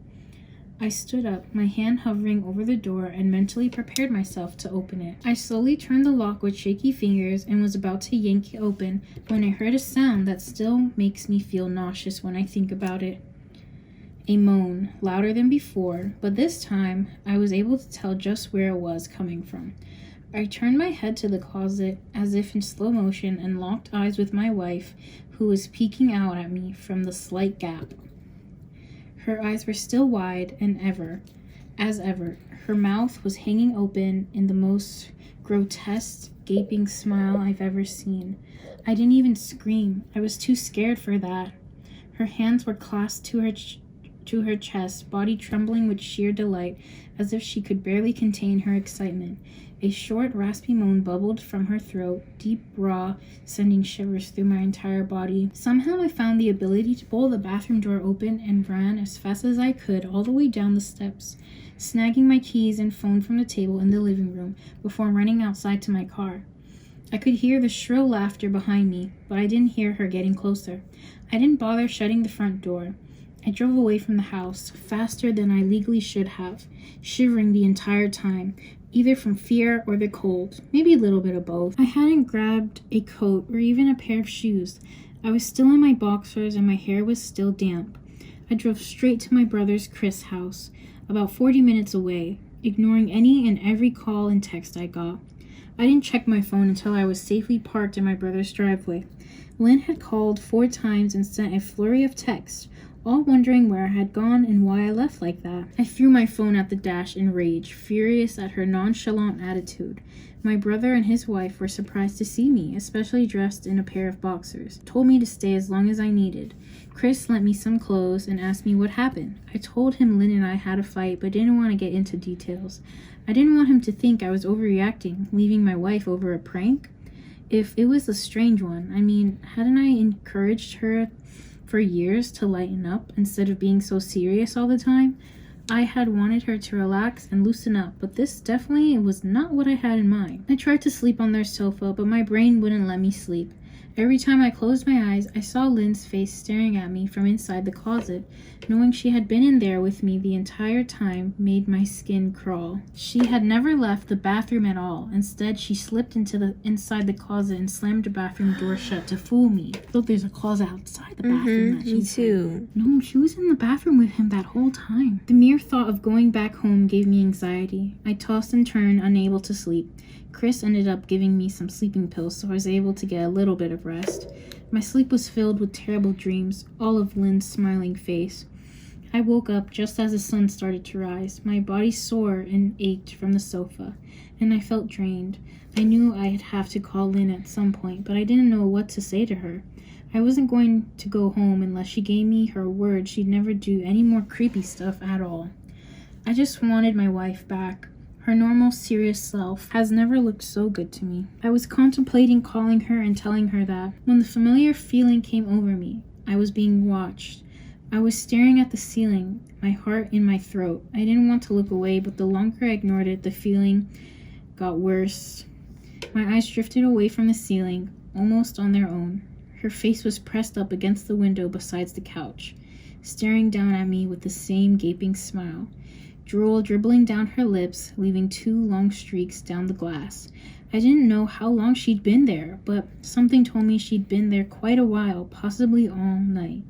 I stood up, my hand hovering over the door, and mentally prepared myself to open it. I slowly turned the lock with shaky fingers and was about to yank it open when I heard a sound that still makes me feel nauseous when I think about it. A moan, louder than before, but this time I was able to tell just where it was coming from. I turned my head to the closet as if in slow motion and locked eyes with my wife, who was peeking out at me from the slight gap. Her eyes were still wide as ever. Her mouth was hanging open in the most grotesque, gaping smile I've ever seen. I didn't even scream. I was too scared for that. Her hands were clasped to her chest, body trembling with sheer delight, as if she could barely contain her excitement. A short, raspy moan bubbled from her throat, deep, raw, sending shivers through my entire body. Somehow I found the ability to pull the bathroom door open and ran as fast as I could all the way down the steps, snagging my keys and phone from the table in the living room before running outside to my car. I could hear the shrill laughter behind me, but I didn't hear her getting closer. I didn't bother shutting the front door. I drove away from the house, faster than I legally should have, shivering the entire time, either from fear or the cold, maybe a little bit of both. I hadn't grabbed a coat or even a pair of shoes. I was still in my boxers and my hair was still damp. I drove straight to my brother's Chris' house, about 40 minutes away, ignoring any and every call and text I got. I didn't check my phone until I was safely parked in my brother's driveway. Lynn had called 4 times and sent a flurry of texts, all wondering where I had gone and why I left like that. I threw my phone at the dash in rage, furious at her nonchalant attitude. My brother and his wife were surprised to see me, especially dressed in a pair of boxers. Told me to stay as long as I needed. Chris lent me some clothes and asked me what happened. I told him Lynn and I had a fight, but didn't want to get into details. I didn't want him to think I was overreacting, leaving my wife over a prank. If it was a strange one, I mean, hadn't I encouraged her for years to lighten up instead of being so serious all the time? I had wanted her to relax and loosen up, but this definitely was not what I had in mind. I tried to sleep on their sofa, but my brain wouldn't let me sleep. Every time I closed my eyes, I saw Lynn's face staring at me from inside the closet. Knowing she had been in there with me the entire time made my skin crawl. She had never left the bathroom at all. Instead, she slipped inside the closet and slammed the bathroom door shut to fool me. I thought there's a closet outside the bathroom. Me too. No, she was in the bathroom with him that whole time. The mere thought of going back home gave me anxiety. I tossed and turned, unable to sleep. Chris ended up giving me some sleeping pills, so I was able to get a little bit of rest. My sleep was filled with terrible dreams, all of Lynn's smiling face. I woke up just as the sun started to rise. My body sore and ached from the sofa, and I felt drained. I knew I'd have to call Lynn at some point, but I didn't know what to say to her. I wasn't going to go home unless she gave me her word she'd never do any more creepy stuff at all. I just wanted my wife back. Her normal, serious self has never looked so good to me. I was contemplating calling her and telling her that, when the familiar feeling came over me. I was being watched. I was staring at the ceiling, my heart in my throat. I didn't want to look away, but the longer I ignored it, the feeling got worse. My eyes drifted away from the ceiling, almost on their own. Her face was pressed up against the window beside the couch, staring down at me with the same gaping smile. Drool dribbling down her lips, leaving 2 long streaks down the glass. I didn't know how long she'd been there, but something told me she'd been there quite a while, possibly all night.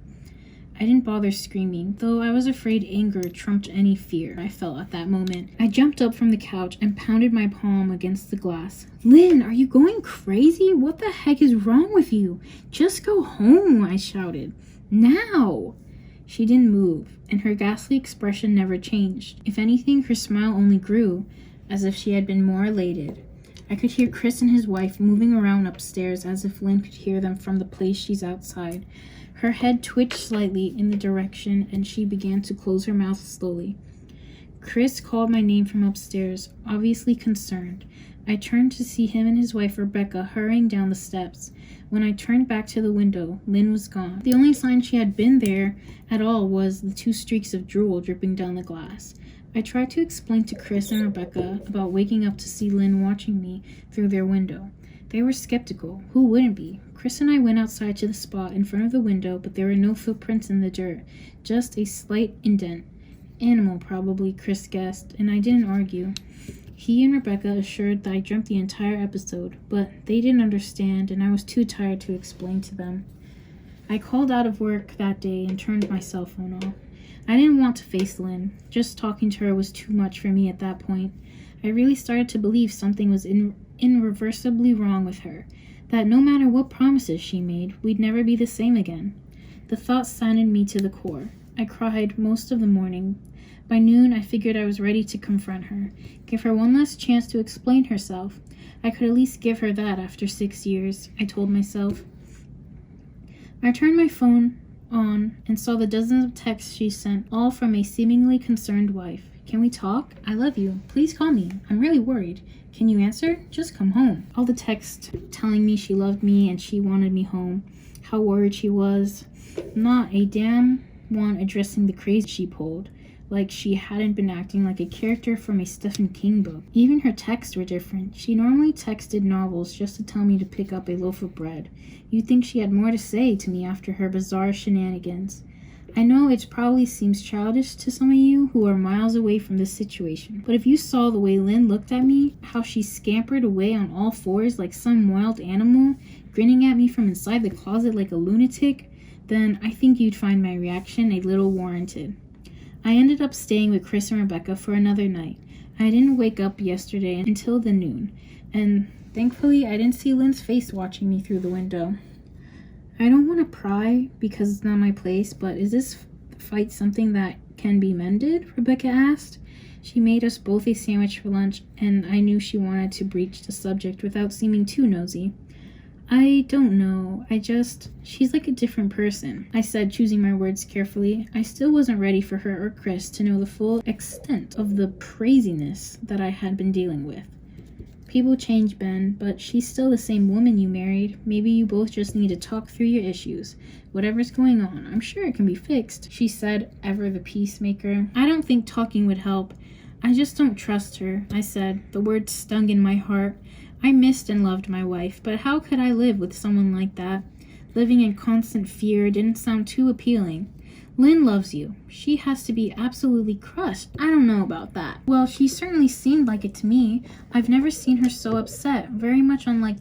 I didn't bother screaming, though I was afraid anger trumped any fear I felt at that moment. I jumped up from the couch and pounded my palm against the glass. "Lynn, are you going crazy? What the heck is wrong with you? Just go home," I shouted. "Now!" She didn't move, and her ghastly expression never changed. If anything, her smile only grew, as if she had been more elated. I could hear Chris and his wife moving around upstairs as if Lynn could hear them from the place she's outside. Her head twitched slightly in the direction, and she began to close her mouth slowly. Chris called my name from upstairs, obviously concerned. I turned to see him and his wife Rebecca hurrying down the steps. When I turned back to the window, Lynn was gone. The only sign she had been there at all was the 2 streaks of drool dripping down the glass. I tried to explain to Chris and Rebecca about waking up to see Lynn watching me through their window. They were skeptical. Who wouldn't be? Chris and I went outside to the spot in front of the window, but there were no footprints in the dirt, just a slight indent. Animal, probably, Chris guessed, and I didn't argue. He and Rebecca assured that I dreamt the entire episode, but they didn't understand, and I was too tired to explain to them. I called out of work that day and turned my cell phone off. I didn't want to face Lynn. Just talking to her was too much for me at that point. I really started to believe something was irreversibly wrong with her, that no matter what promises she made, we'd never be the same again. The thought saddened me to the core. I cried most of the morning. By noon, I figured I was ready to confront her, give her one last chance to explain herself. I could at least give her that after 6 years, I told myself. I turned my phone on and saw the dozens of texts she sent, all from a seemingly concerned wife. "Can we talk? I love you. Please call me. I'm really worried. Can you answer? Just come home." All the texts telling me she loved me and she wanted me home, how worried she was. Not a damn one addressing the craze she pulled, like she hadn't been acting like a character from a Stephen King book. Even her texts were different. She normally texted novels just to tell me to pick up a loaf of bread. You'd think she had more to say to me after her bizarre shenanigans. I know it probably seems childish to some of you who are miles away from this situation, but if you saw the way Lynn looked at me, how she scampered away on all fours like some wild animal, grinning at me from inside the closet like a lunatic, then I think you'd find my reaction a little warranted. I ended up staying with Chris and Rebecca for another night. I didn't wake up yesterday until the noon. and thankfully I didn't see Lynn's face watching me through the window. I don't want to pry because it's not my place, but is this fight something that can be mended? Rebecca asked. She made us both a sandwich for lunch, and I knew she wanted to breach the subject without seeming too nosy. I don't know. She's like a different person, I said, choosing my words carefully. I still wasn't ready for her or Chris to know the full extent of the craziness that I had been dealing with. People change, Ben, but she's still the same woman you married. Maybe you both just need to talk through your issues. Whatever's going on, I'm sure it can be fixed, she said, ever the peacemaker. I don't think talking would help. I just don't trust her, I said. The words stung in my heart. I missed and loved my wife, but how could I live with someone like that? Living in constant fear didn't sound too appealing. Lynn loves you. She has to be absolutely crushed. I don't know about that. Well, she certainly seemed like it to me. I've never seen her so upset, very much unlike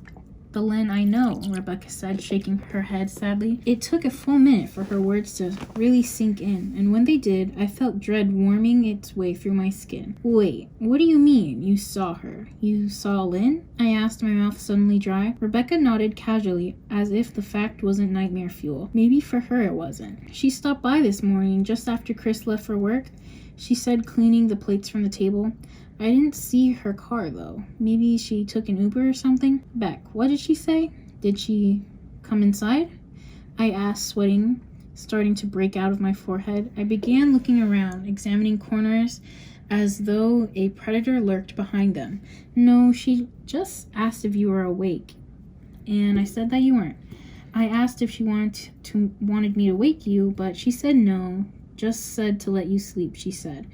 the Lynn I know, Rebecca said, shaking her head sadly. It took a full minute for her words to really sink in, and when they did, I felt dread warming its way through my skin. Wait, what do you mean, you saw her? You saw Lynn? I asked, my mouth suddenly dry. Rebecca nodded casually, as if the fact wasn't nightmare fuel. Maybe for her it wasn't. She stopped by this morning, just after Chris left for work, she said, cleaning the plates from the table. I didn't see her car, though. Maybe she took an Uber or something? Beck, what did she say? Did she come inside? I asked, sweating, starting to break out of my forehead. I began looking around, examining corners as though a predator lurked behind them. No, she just asked if you were awake, and I said that you weren't. I asked if she wanted me to wake you, but she said no. Just said to let you sleep, she said,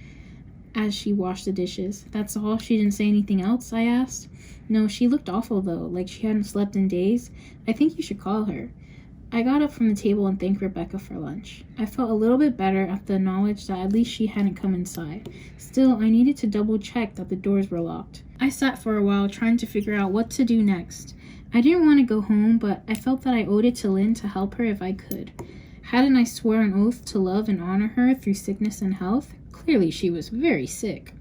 as she washed the dishes. That's all? She didn't say anything else? I asked. No, she looked awful though, like she hadn't slept in days. I think you should call her. I got up from the table and thanked Rebecca for lunch. I felt a little bit better at the knowledge that at least she hadn't come inside. Still, I needed to double check that the doors were locked. I sat for a while trying to figure out what to do next. I didn't want to go home, but I felt that I owed it to Lynn to help her if I could. Hadn't I sworn an oath to love and honor her through sickness and health? Clearly she was very sick.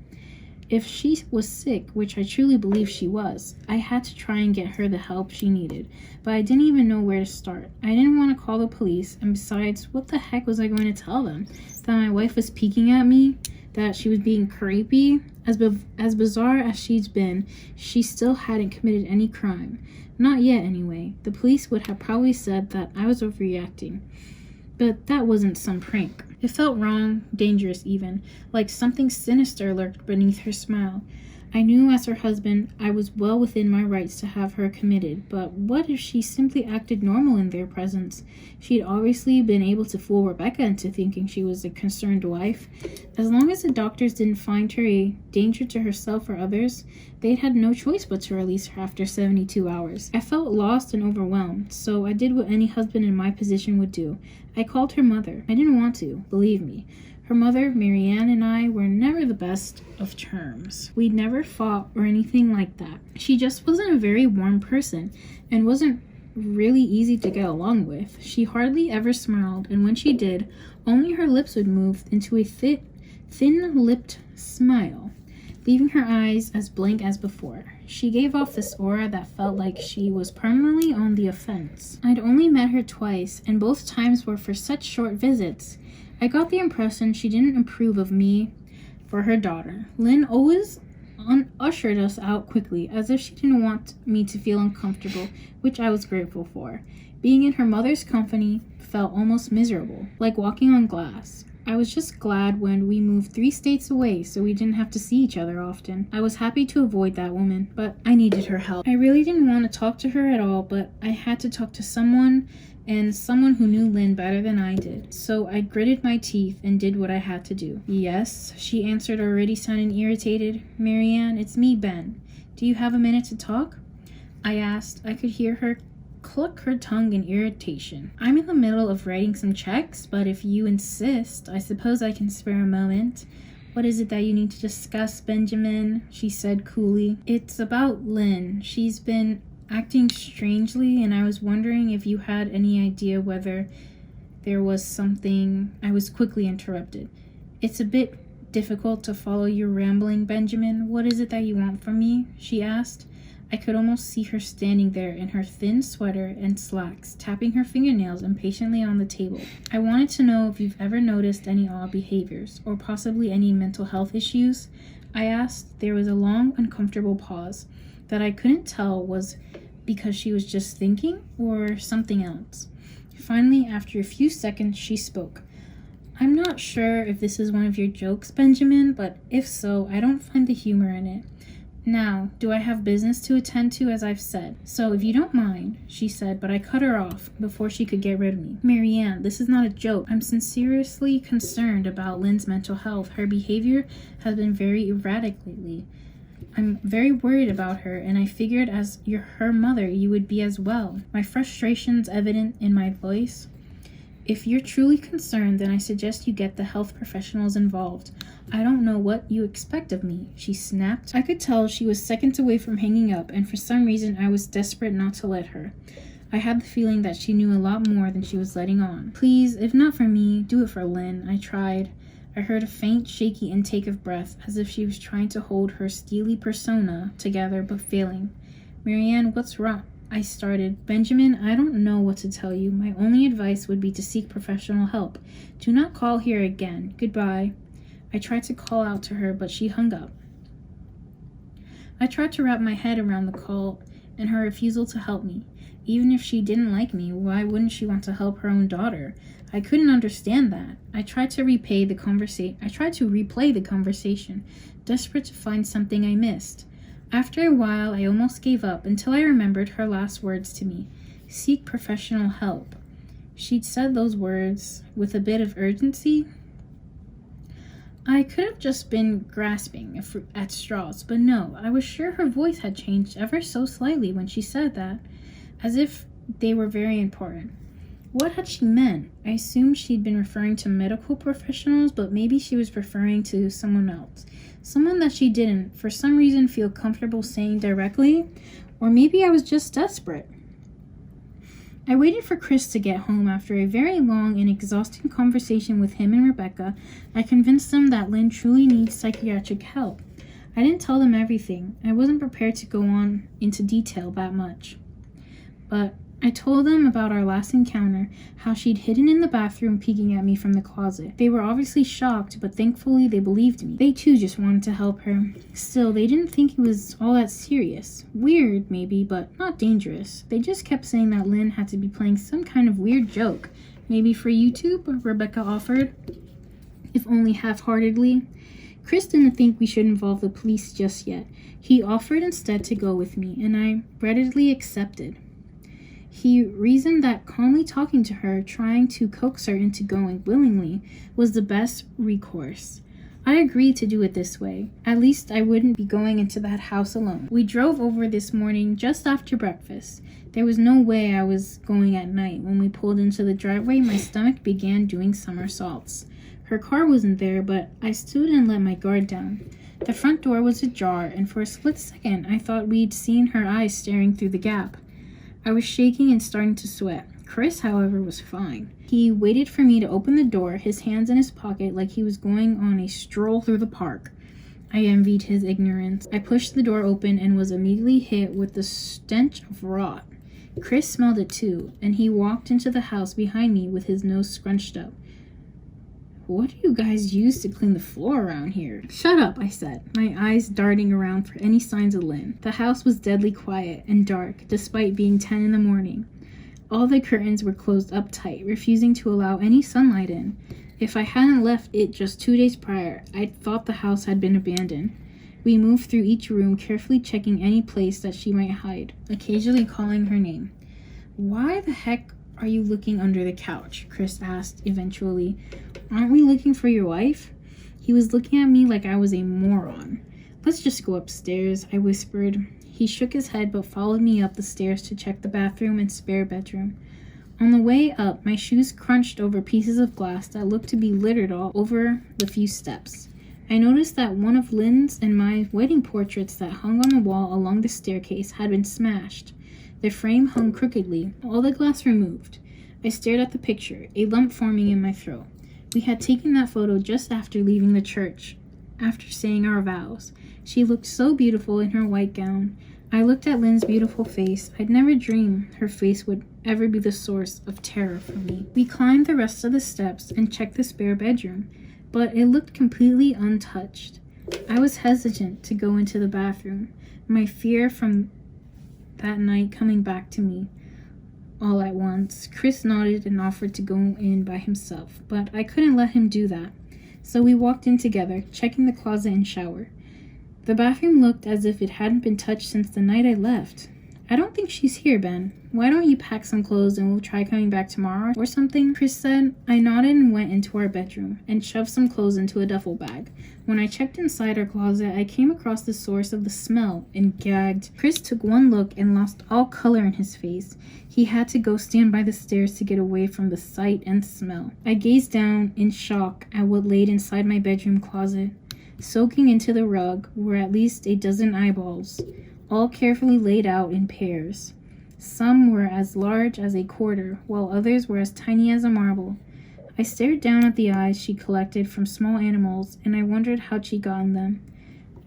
If she was sick, which I truly believe she was, I had to try and get her the help she needed, but I didn't even know where to start. I didn't want to call the police, and besides, what the heck was I going to tell them? That my wife was peeking at me? That she was being creepy? As bizarre as she's been, she still hadn't committed any crime. Not yet, anyway. The police would have probably said that I was overreacting. But that wasn't some prank. It felt wrong, dangerous even, like something sinister lurked beneath her smile. I knew as her husband I was well within my rights to have her committed, but what if she simply acted normal in their presence? She'd obviously been able to fool Rebecca into thinking she was a concerned wife. As long as the doctors didn't find her a danger to herself or others, they'd had no choice but to release her after 72 hours. I felt lost and overwhelmed, so I did what any husband in my position would do. I called her mother. I didn't want to, believe me. Her mother, Marianne, and I were never the best of terms. We'd never fought or anything like that. She just wasn't a very warm person and wasn't really easy to get along with. She hardly ever smiled, and when she did, only her lips would move into a thin-lipped smile, leaving her eyes as blank as before. She gave off this aura that felt like she was permanently on the offense. I'd only met her twice, and both times were for such short visits. I got the impression she didn't approve of me for her daughter. Lynn always ushered us out quickly, as if she didn't want me to feel uncomfortable, which I was grateful for. Being in her mother's company felt almost miserable, like walking on glass. I was just glad when we moved 3 states away so we didn't have to see each other often. I was happy to avoid that woman, but I needed her help. I really didn't want to talk to her at all, but I had to talk to someone, and someone who knew Lynn better than I did. So I gritted my teeth and did what I had to do. Yes, she answered, already sounding irritated. Marianne, it's me, Ben. Do you have a minute to talk? I asked. I could hear her cluck her tongue in irritation. I'm in the middle of writing some checks, but if you insist, I suppose I can spare a moment. What is it that you need to discuss, Benjamin? She said coolly. It's about Lynn. She's been acting strangely, and I was wondering if you had any idea whether there was something. I was quickly interrupted. It's a bit difficult to follow your rambling, Benjamin. What is it that you want from me? She asked. I could almost see her standing there in her thin sweater and slacks, tapping her fingernails impatiently on the table. I wanted to know if you've ever noticed any odd behaviors, or possibly any mental health issues. I asked. There was a long, uncomfortable pause that I couldn't tell was because she was just thinking or something else. Finally, after a few seconds, she spoke. I'm not sure if this is one of your jokes, Benjamin, but if so, I don't find the humor in it. Now, do I have business to attend to, as I've said? So, if you don't mind, she said, but I cut her off before she could get rid of me. Marianne, this is not a joke. I'm sincerely concerned about Lynn's mental health. Her behavior has been very erratic lately. I'm very worried about her, and I figured as her mother, you would be as well. My frustration's evident in my voice. If you're truly concerned, then I suggest you get the health professionals involved. I don't know what you expect of me, she snapped. I could tell she was seconds away from hanging up, and for some reason I was desperate not to let her. I had the feeling that she knew a lot more than she was letting on. Please, if not for me, do it for Lynn, I tried. I heard a faint, shaky intake of breath, as if she was trying to hold her steely persona together, but failing. Marianne, what's wrong? I started. Benjamin, I don't know what to tell you. My only advice would be to seek professional help. Do not call here again. Goodbye. I tried to call out to her, but she hung up. I tried to wrap my head around the call and her refusal to help me. Even if she didn't like me, why wouldn't she want to help her own daughter? I couldn't understand that. I tried to replay the conversation, desperate to find something I missed. After a while, I almost gave up until I remembered her last words to me. Seek professional help. She'd said those words with a bit of urgency. I could have just been grasping at straws, but no, I was sure her voice had changed ever so slightly when she said that, as if they were very important. What had she meant? I assumed she'd been referring to medical professionals, but maybe she was referring to someone else. Someone that she didn't, for some reason, feel comfortable saying directly, or maybe I was just desperate. I waited for Chris to get home. After a very long and exhausting conversation with him and Rebecca, I convinced them that Lynn truly needs psychiatric help. I didn't tell them everything. I wasn't prepared to go on into detail that much. But I told them about our last encounter, how she'd hidden in the bathroom peeking at me from the closet. They were obviously shocked, but thankfully they believed me. They too just wanted to help her. Still, they didn't think it was all that serious. Weird, maybe, but not dangerous. They just kept saying that Lynn had to be playing some kind of weird joke. Maybe for YouTube, Rebecca offered, if only half-heartedly. Chris didn't think we should involve the police just yet. He offered instead to go with me, and I readily accepted. He reasoned that calmly talking to her, trying to coax her into going willingly, was the best recourse. I agreed to do it this way. At least I wouldn't be going into that house alone. We drove over this morning just after breakfast. There was no way I was going at night. When we pulled into the driveway, my stomach began doing somersaults. Her car wasn't there, but I stood and let my guard down. The front door was ajar, and for a split second, I thought we'd seen her eyes staring through the gap. I was shaking and starting to sweat. Chris, however, was fine. He waited for me to open the door, his hands in his pocket like he was going on a stroll through the park. I envied his ignorance. I pushed the door open and was immediately hit with the stench of rot. Chris smelled it too, and he walked into the house behind me with his nose scrunched up. What do you guys use to clean the floor around here? Shut up, I said, my eyes darting around for any signs of Lynn. The house was deadly quiet and dark, despite being 10 in the morning. All the curtains were closed up tight, refusing to allow any sunlight in. If I hadn't left it just 2 days prior, I'd thought the house had been abandoned. We moved through each room, carefully checking any place that she might hide, occasionally calling her name. Why the heck are you looking under the couch? Chris asked eventually. Aren't we looking for your wife? He was looking at me like I was a moron. Let's just go upstairs, I whispered. He shook his head but followed me up the stairs to check the bathroom and spare bedroom. On the way up, my shoes crunched over pieces of glass that looked to be littered all over the few steps. I noticed that one of Lynn's and my wedding portraits that hung on the wall along the staircase had been smashed. The frame hung crookedly, all the glass removed. I stared at the picture, a lump forming in my throat. We had taken that photo just after leaving the church, after saying our vows. She looked so beautiful in her white gown. I looked at Lynn's beautiful face. I'd never dreamed her face would ever be the source of terror for me. We climbed the rest of the steps and checked the spare bedroom, but it looked completely untouched. I was hesitant to go into the bathroom, my fear from that night coming back to me all at once. Chris nodded and offered to go in by himself, but I couldn't let him do that. So we walked in together, checking the closet and shower. The bathroom looked as if it hadn't been touched since the night I left. I don't think she's here, Ben. Why don't you pack some clothes and we'll try coming back tomorrow or something? Chris said. I nodded and went into our bedroom and shoved some clothes into a duffel bag. When I checked inside our closet, I came across the source of the smell and gagged. Chris took one look and lost all color in his face. He had to go stand by the stairs to get away from the sight and smell. I gazed down in shock at what laid inside my bedroom closet. Soaking into the rug were at least a dozen eyeballs, all carefully laid out in pairs. Some were as large as a quarter, while others were as tiny as a marble. I stared down at the eyes she collected from small animals, and I wondered how she'd gotten them,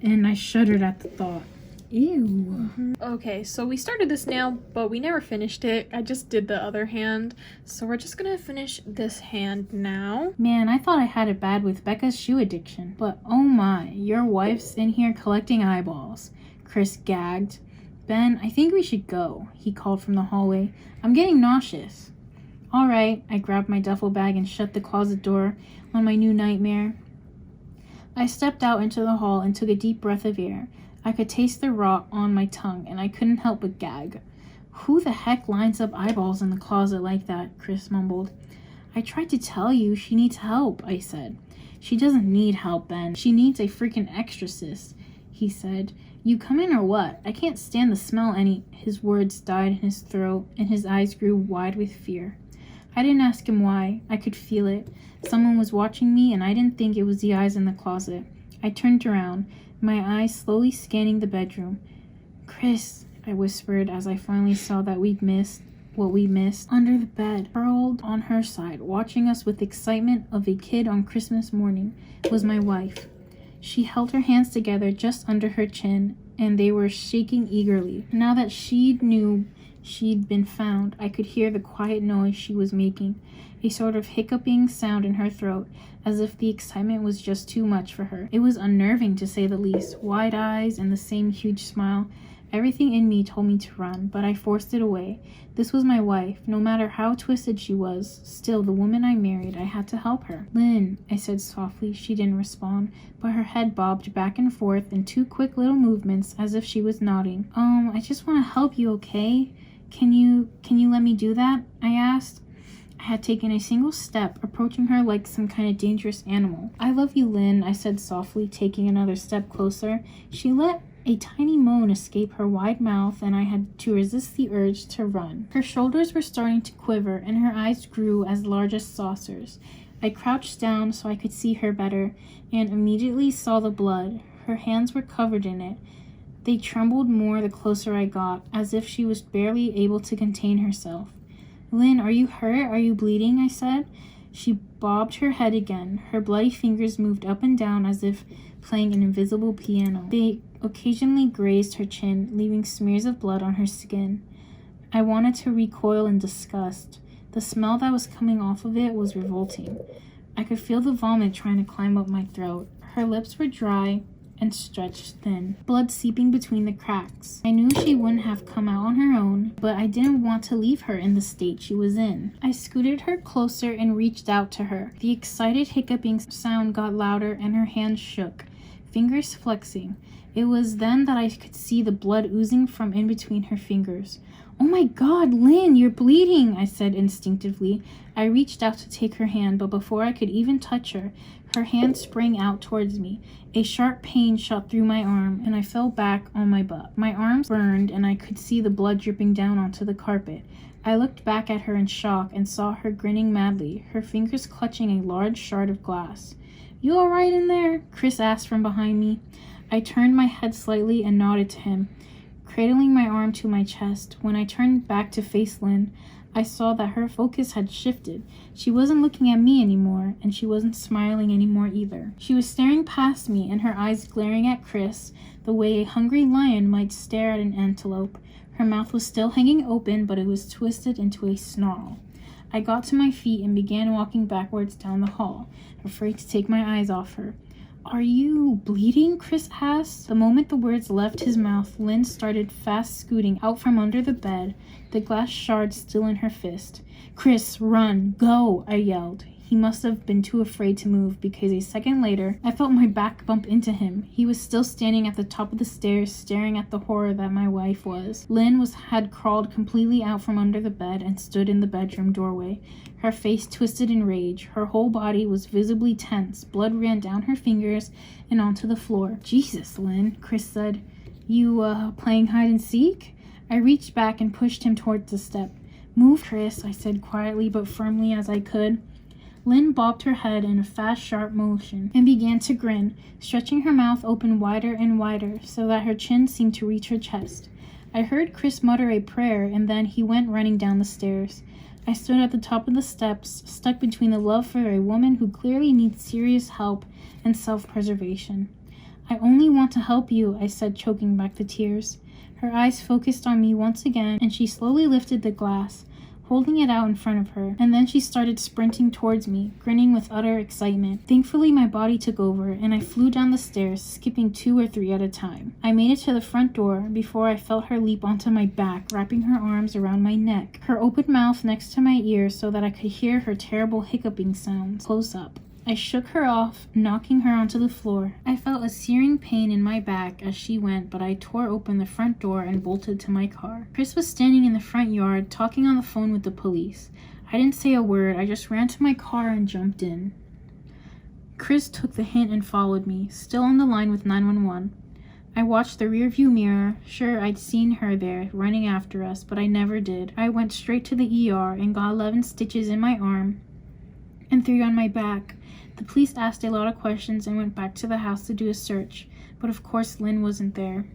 and I shuddered at the thought. Ew. Okay, so we started this nail, but we never finished it. I just did the other hand, so we're just gonna finish this hand now. Man, I thought I had it bad with Becca's shoe addiction, but oh my, your wife's in here collecting eyeballs. Chris gagged. Ben, I think we should go, he called from the hallway. I'm getting nauseous. All right, I grabbed my duffel bag and shut the closet door on my new nightmare. I stepped out into the hall and took a deep breath of air. I could taste the rot on my tongue, and I couldn't help but gag. Who the heck lines up eyeballs in the closet like that? Chris mumbled. I tried to tell you she needs help, I said. She doesn't need help, Ben. She needs a freaking exorcist, he said. You come in or what? I can't stand the smell any. His words died in his throat, and his eyes grew wide with fear. I didn't ask him why. I could feel it. Someone was watching me, and I didn't think it was the eyes in the closet. I turned around, my eyes slowly scanning the bedroom. Chris, I whispered as I finally saw that we'd missed what we missed. Under the bed, curled on her side, watching us with excitement of a kid on Christmas morning, was my wife. She held her hands together just under her chin, and they were shaking eagerly. Now that she knew she'd been found, I could hear the quiet noise she was making, a sort of hiccuping sound in her throat, as if the excitement was just too much for her. It was unnerving, to say the least. Wide eyes and the same huge smile. Everything in me told me to run, but I forced it away. This was my wife. No matter how twisted she was, still the woman I married. I had to help her. Lynn, I said softly. She didn't respond, but her head bobbed back and forth in two quick little movements as if she was nodding. I just want to help you, okay? Can you let me do that? I asked. I had taken a single step, approaching her like some kind of dangerous animal. I love you, Lynn, I said softly, taking another step closer. She let a tiny moan escaped her wide mouth, and I had to resist the urge to run. Her shoulders were starting to quiver, and her eyes grew as large as saucers. I crouched down so I could see her better, and immediately saw the blood. Her hands were covered in it. They trembled more the closer I got, as if she was barely able to contain herself. Lynn, are you hurt? Are you bleeding? I said. She bobbed her head again. Her bloody fingers moved up and down as if playing an invisible piano. They occasionally grazed her chin, leaving smears of blood on her skin. I wanted to recoil in disgust. The smell that was coming off of it was revolting. I could feel the vomit trying to climb up my throat. Her lips were dry and stretched thin, blood seeping between the cracks. I knew she wouldn't have come out on her own, but I didn't want to leave her in the state she was in. I scooted her closer and reached out to her. The excited hiccuping sound got louder and her hands shook, fingers flexing. It was then that I could see the blood oozing from in between her fingers. Oh my God, Lynn, you're bleeding, I said instinctively. I reached out to take her hand, but before I could even touch her, her hand sprang out towards me. A sharp pain shot through my arm, and I fell back on my butt. My arms burned, and I could see the blood dripping down onto the carpet. I looked back at her in shock and saw her grinning madly, her fingers clutching a large shard of glass. You all right in there? Chris asked from behind me. I turned my head slightly and nodded to him, cradling my arm to my chest. When I turned back to face Lynn, I saw that her focus had shifted. She wasn't looking at me anymore, and she wasn't smiling anymore either. She was staring past me, and her eyes glaring at Chris the way a hungry lion might stare at an antelope. Her mouth was still hanging open, but it was twisted into a snarl. I got to my feet and began walking backwards down the hall, afraid to take my eyes off her. "Are you bleeding?" Chris asked. The moment the words left his mouth, Lynn started fast scooting out from under the bed, the glass shard still in her fist. "Chris, run! Go!" I yelled. He must have been too afraid to move, because a second later, I felt my back bump into him. He was still standing at the top of the stairs, staring at the horror that my wife was. Lynn had crawled completely out from under the bed and stood in the bedroom doorway, her face twisted in rage. Her whole body was visibly tense. Blood ran down her fingers and onto the floor. "Jesus, Lynn," Chris said. You, playing hide and seek?" I reached back and pushed him towards the step. "Move, Chris," I said quietly but firmly as I could. Lynn bobbed her head in a fast, sharp motion and began to grin, stretching her mouth open wider and wider so that her chin seemed to reach her chest. I heard Chris mutter a prayer, and then he went running down the stairs. I stood at the top of the steps, stuck between the love for a woman who clearly needs serious help and self-preservation. "I only want to help you," I said, choking back the tears. Her eyes focused on me once again, and she slowly lifted the glass, holding it out in front of her, and then she started sprinting towards me, grinning with utter excitement. Thankfully, my body took over, and I flew down the stairs, skipping 2 or 3 at a time. I made it to the front door before I felt her leap onto my back, wrapping her arms around my neck, her open mouth next to my ear so that I could hear her terrible hiccuping sounds close up. I shook her off, knocking her onto the floor. I felt a searing pain in my back as she went, but I tore open the front door and bolted to my car. Chris was standing in the front yard, talking on the phone with the police. I didn't say a word. I just ran to my car and jumped in. Chris took the hint and followed me, still on the line with 911. I watched the rearview mirror. Sure, I'd seen her there, running after us, but I never did. I went straight to the ER and got 11 stitches in my arm and 3 on my back. The police asked a lot of questions and went back to the house to do a search, but of course Lynn wasn't there.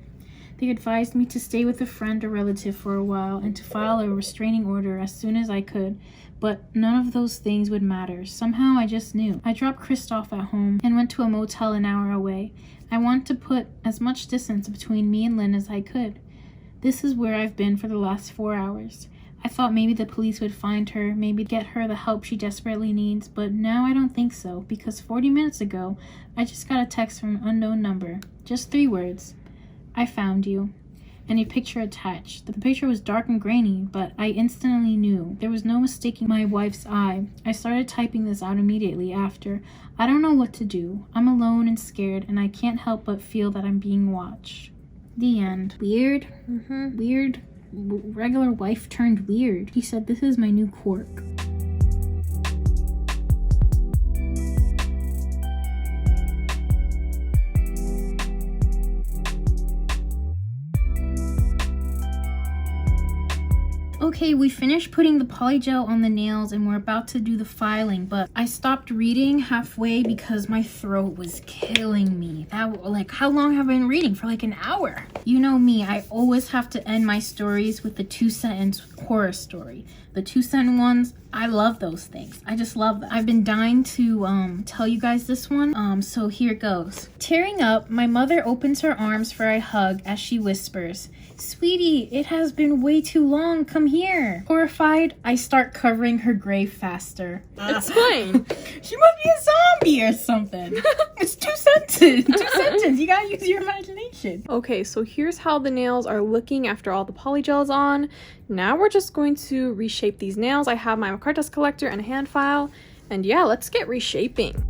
They advised me to stay with a friend or relative for a while and to file a restraining order as soon as I could, but none of those things would matter. Somehow I just knew. I dropped Chris off at home and went to a motel an hour away. I wanted to put as much distance between me and Lynn as I could. This is where I've been for the last 4 hours. I thought maybe the police would find her, maybe get her the help she desperately needs, but now I don't think so, because 40 minutes ago, I just got a text from an unknown number. Just 3 words. "I found you." And a picture attached. The picture was dark and grainy, but I instantly knew. There was no mistaking my wife's eye. I started typing this out immediately after. I don't know what to do. I'm alone and scared, and I can't help but feel that I'm being watched. The end. Weird. Weird. Regular wife turned weird. He said, "This is my new quirk." Okay, we finished putting the polygel on the nails and we're about to do the filing, but I stopped reading halfway because my throat was killing me. How long have I been reading? For like an hour. You know me, I always have to end my stories with the 2-sentence horror story. The 2-sentence ones, I love those things. I just love them. I've been dying to tell you guys this one, so here it goes. Tearing up, my mother opens her arms for a hug as she whispers, "Sweetie, it has been way too long. Come here." Horrified, I start covering her grave faster. Explain. She must be a zombie or something. It's 2 sentences. 2 sentences. You gotta use your imagination. Okay, so here's how the nails are looking after all the polygel is on. Now we're just going to reshape these nails. I have my Makartt dust collector and a hand file. And yeah, let's get reshaping.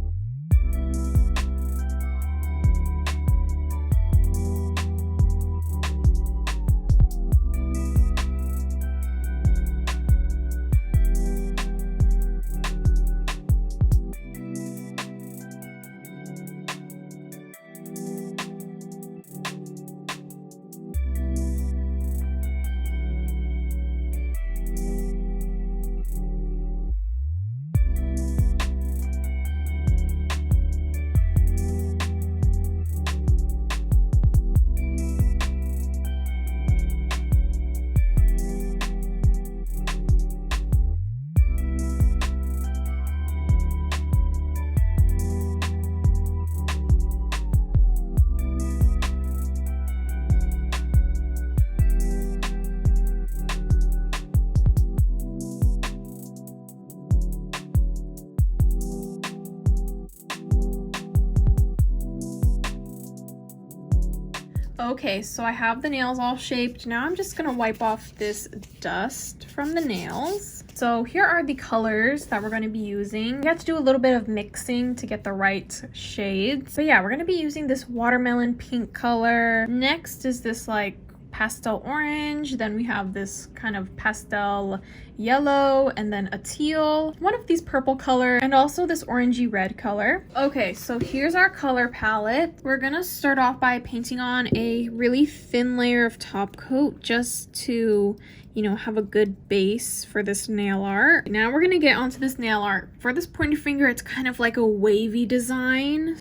Okay, so I have the nails all shaped. Now I'm just gonna wipe off this dust from the nails. So here are the colors that we're going to be using. We have to do a little bit of mixing to get the right shades. But yeah, we're going to be using this watermelon pink color. Next is this like pastel orange. Then we have this kind of pastel yellow, and then a teal, one of these purple color, and also this orangey red color. Okay, so here's our color palette. We're gonna start off by painting on a really thin layer of top coat just to, you know, have a good base for this nail art. Now we're gonna get onto this nail art. For this pointer finger, it's kind of like a wavy design.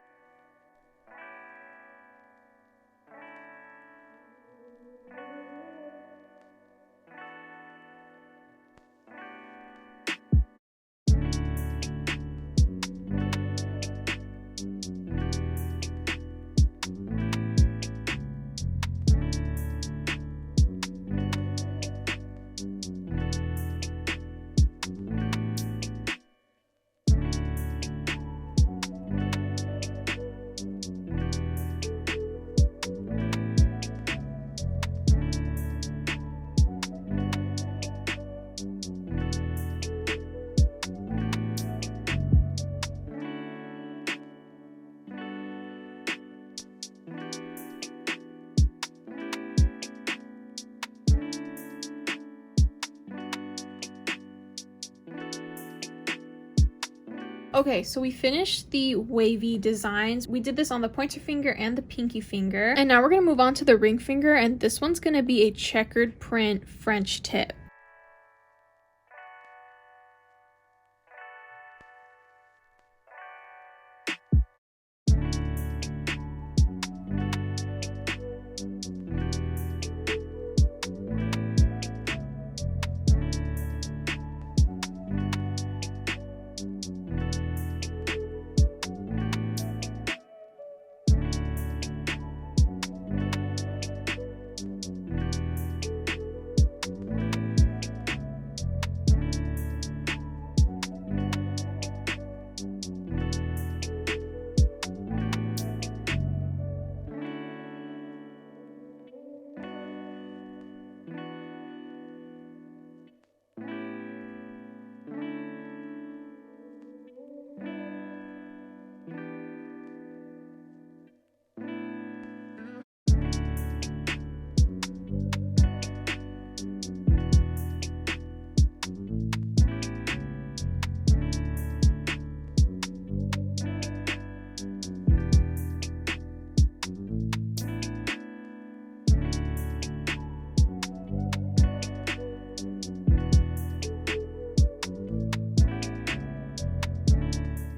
Okay, so we finished the wavy designs. We did this on the pointer finger and the pinky finger. And now we're gonna move on to the ring finger, and this one's gonna be a checkered print French tip.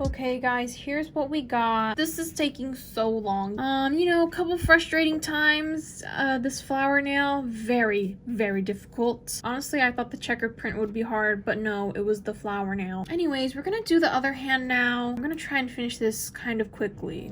Okay guys, here's what we got. This is taking so long. You know, a couple frustrating times. This flower nail, very, very difficult. Honestly, I thought the checkered print would be hard, but no, it was the flower nail. Anyways, we're gonna do the other hand now. I'm gonna try and finish this kind of quickly.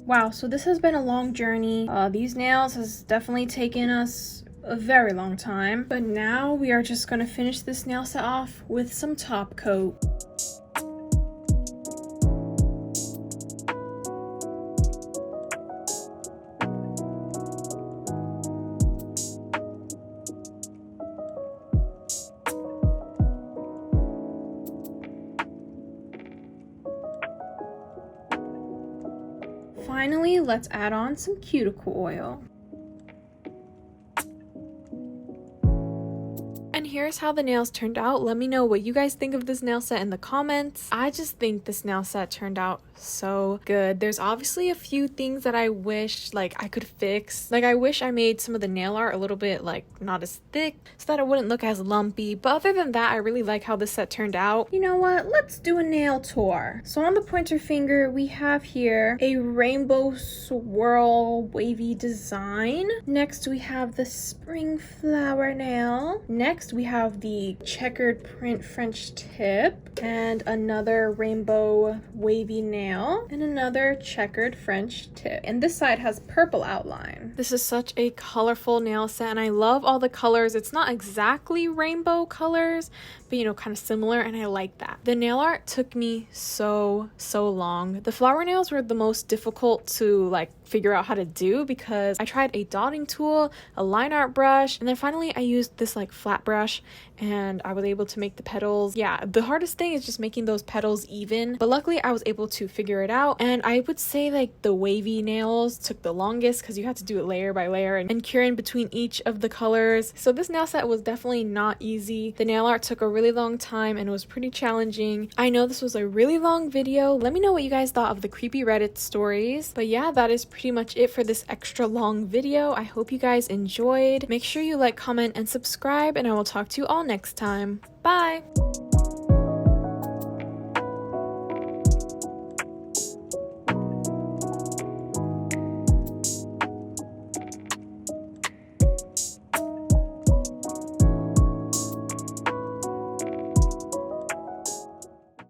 Wow, so this has been a long journey. These nails has definitely taken us a very long time. But now we are just gonna finish this nail set off with some top coat. Finally, let's add on some cuticle oil. And here's how the nails turned out. Let me know what you guys think of this nail set in the comments. I just think this nail set turned out so good. There's obviously a few things that I wish like I could fix. Like I wish I made some of the nail art a little bit like not as thick so that it wouldn't look as lumpy. But other than that, I really like how this set turned out. You know what? Let's do a nail tour. So on the pointer finger, we have here a rainbow swirl wavy design. Next, we have the spring flower nail. Next, we have the checkered print French tip and another rainbow wavy nail and another checkered French tip. And this side has purple outline. This is such a colorful nail set and I love all the colors. It's not exactly rainbow colors, but you know, kind of similar, and I like that. The nail art took me so long. The flower nails were the most difficult to like figure out how to do because I tried a dotting tool, a line art brush, and then finally I used this like flat brush and I was able to make the petals. Yeah, the hardest thing is just making those petals even, but luckily I was able to figure it out. And I would say like the wavy nails took the longest because you had to do it layer by layer and cure in between each of the colors. So this nail set was definitely not easy. The nail art took a really long time and it was pretty challenging. I know this was a really long video. Let me know what you guys thought of the creepy Reddit stories. But yeah, that is pretty much it for this extra long video. I hope you guys enjoyed. Make sure you like, comment, and subscribe, and I will talk to you all next time. Bye!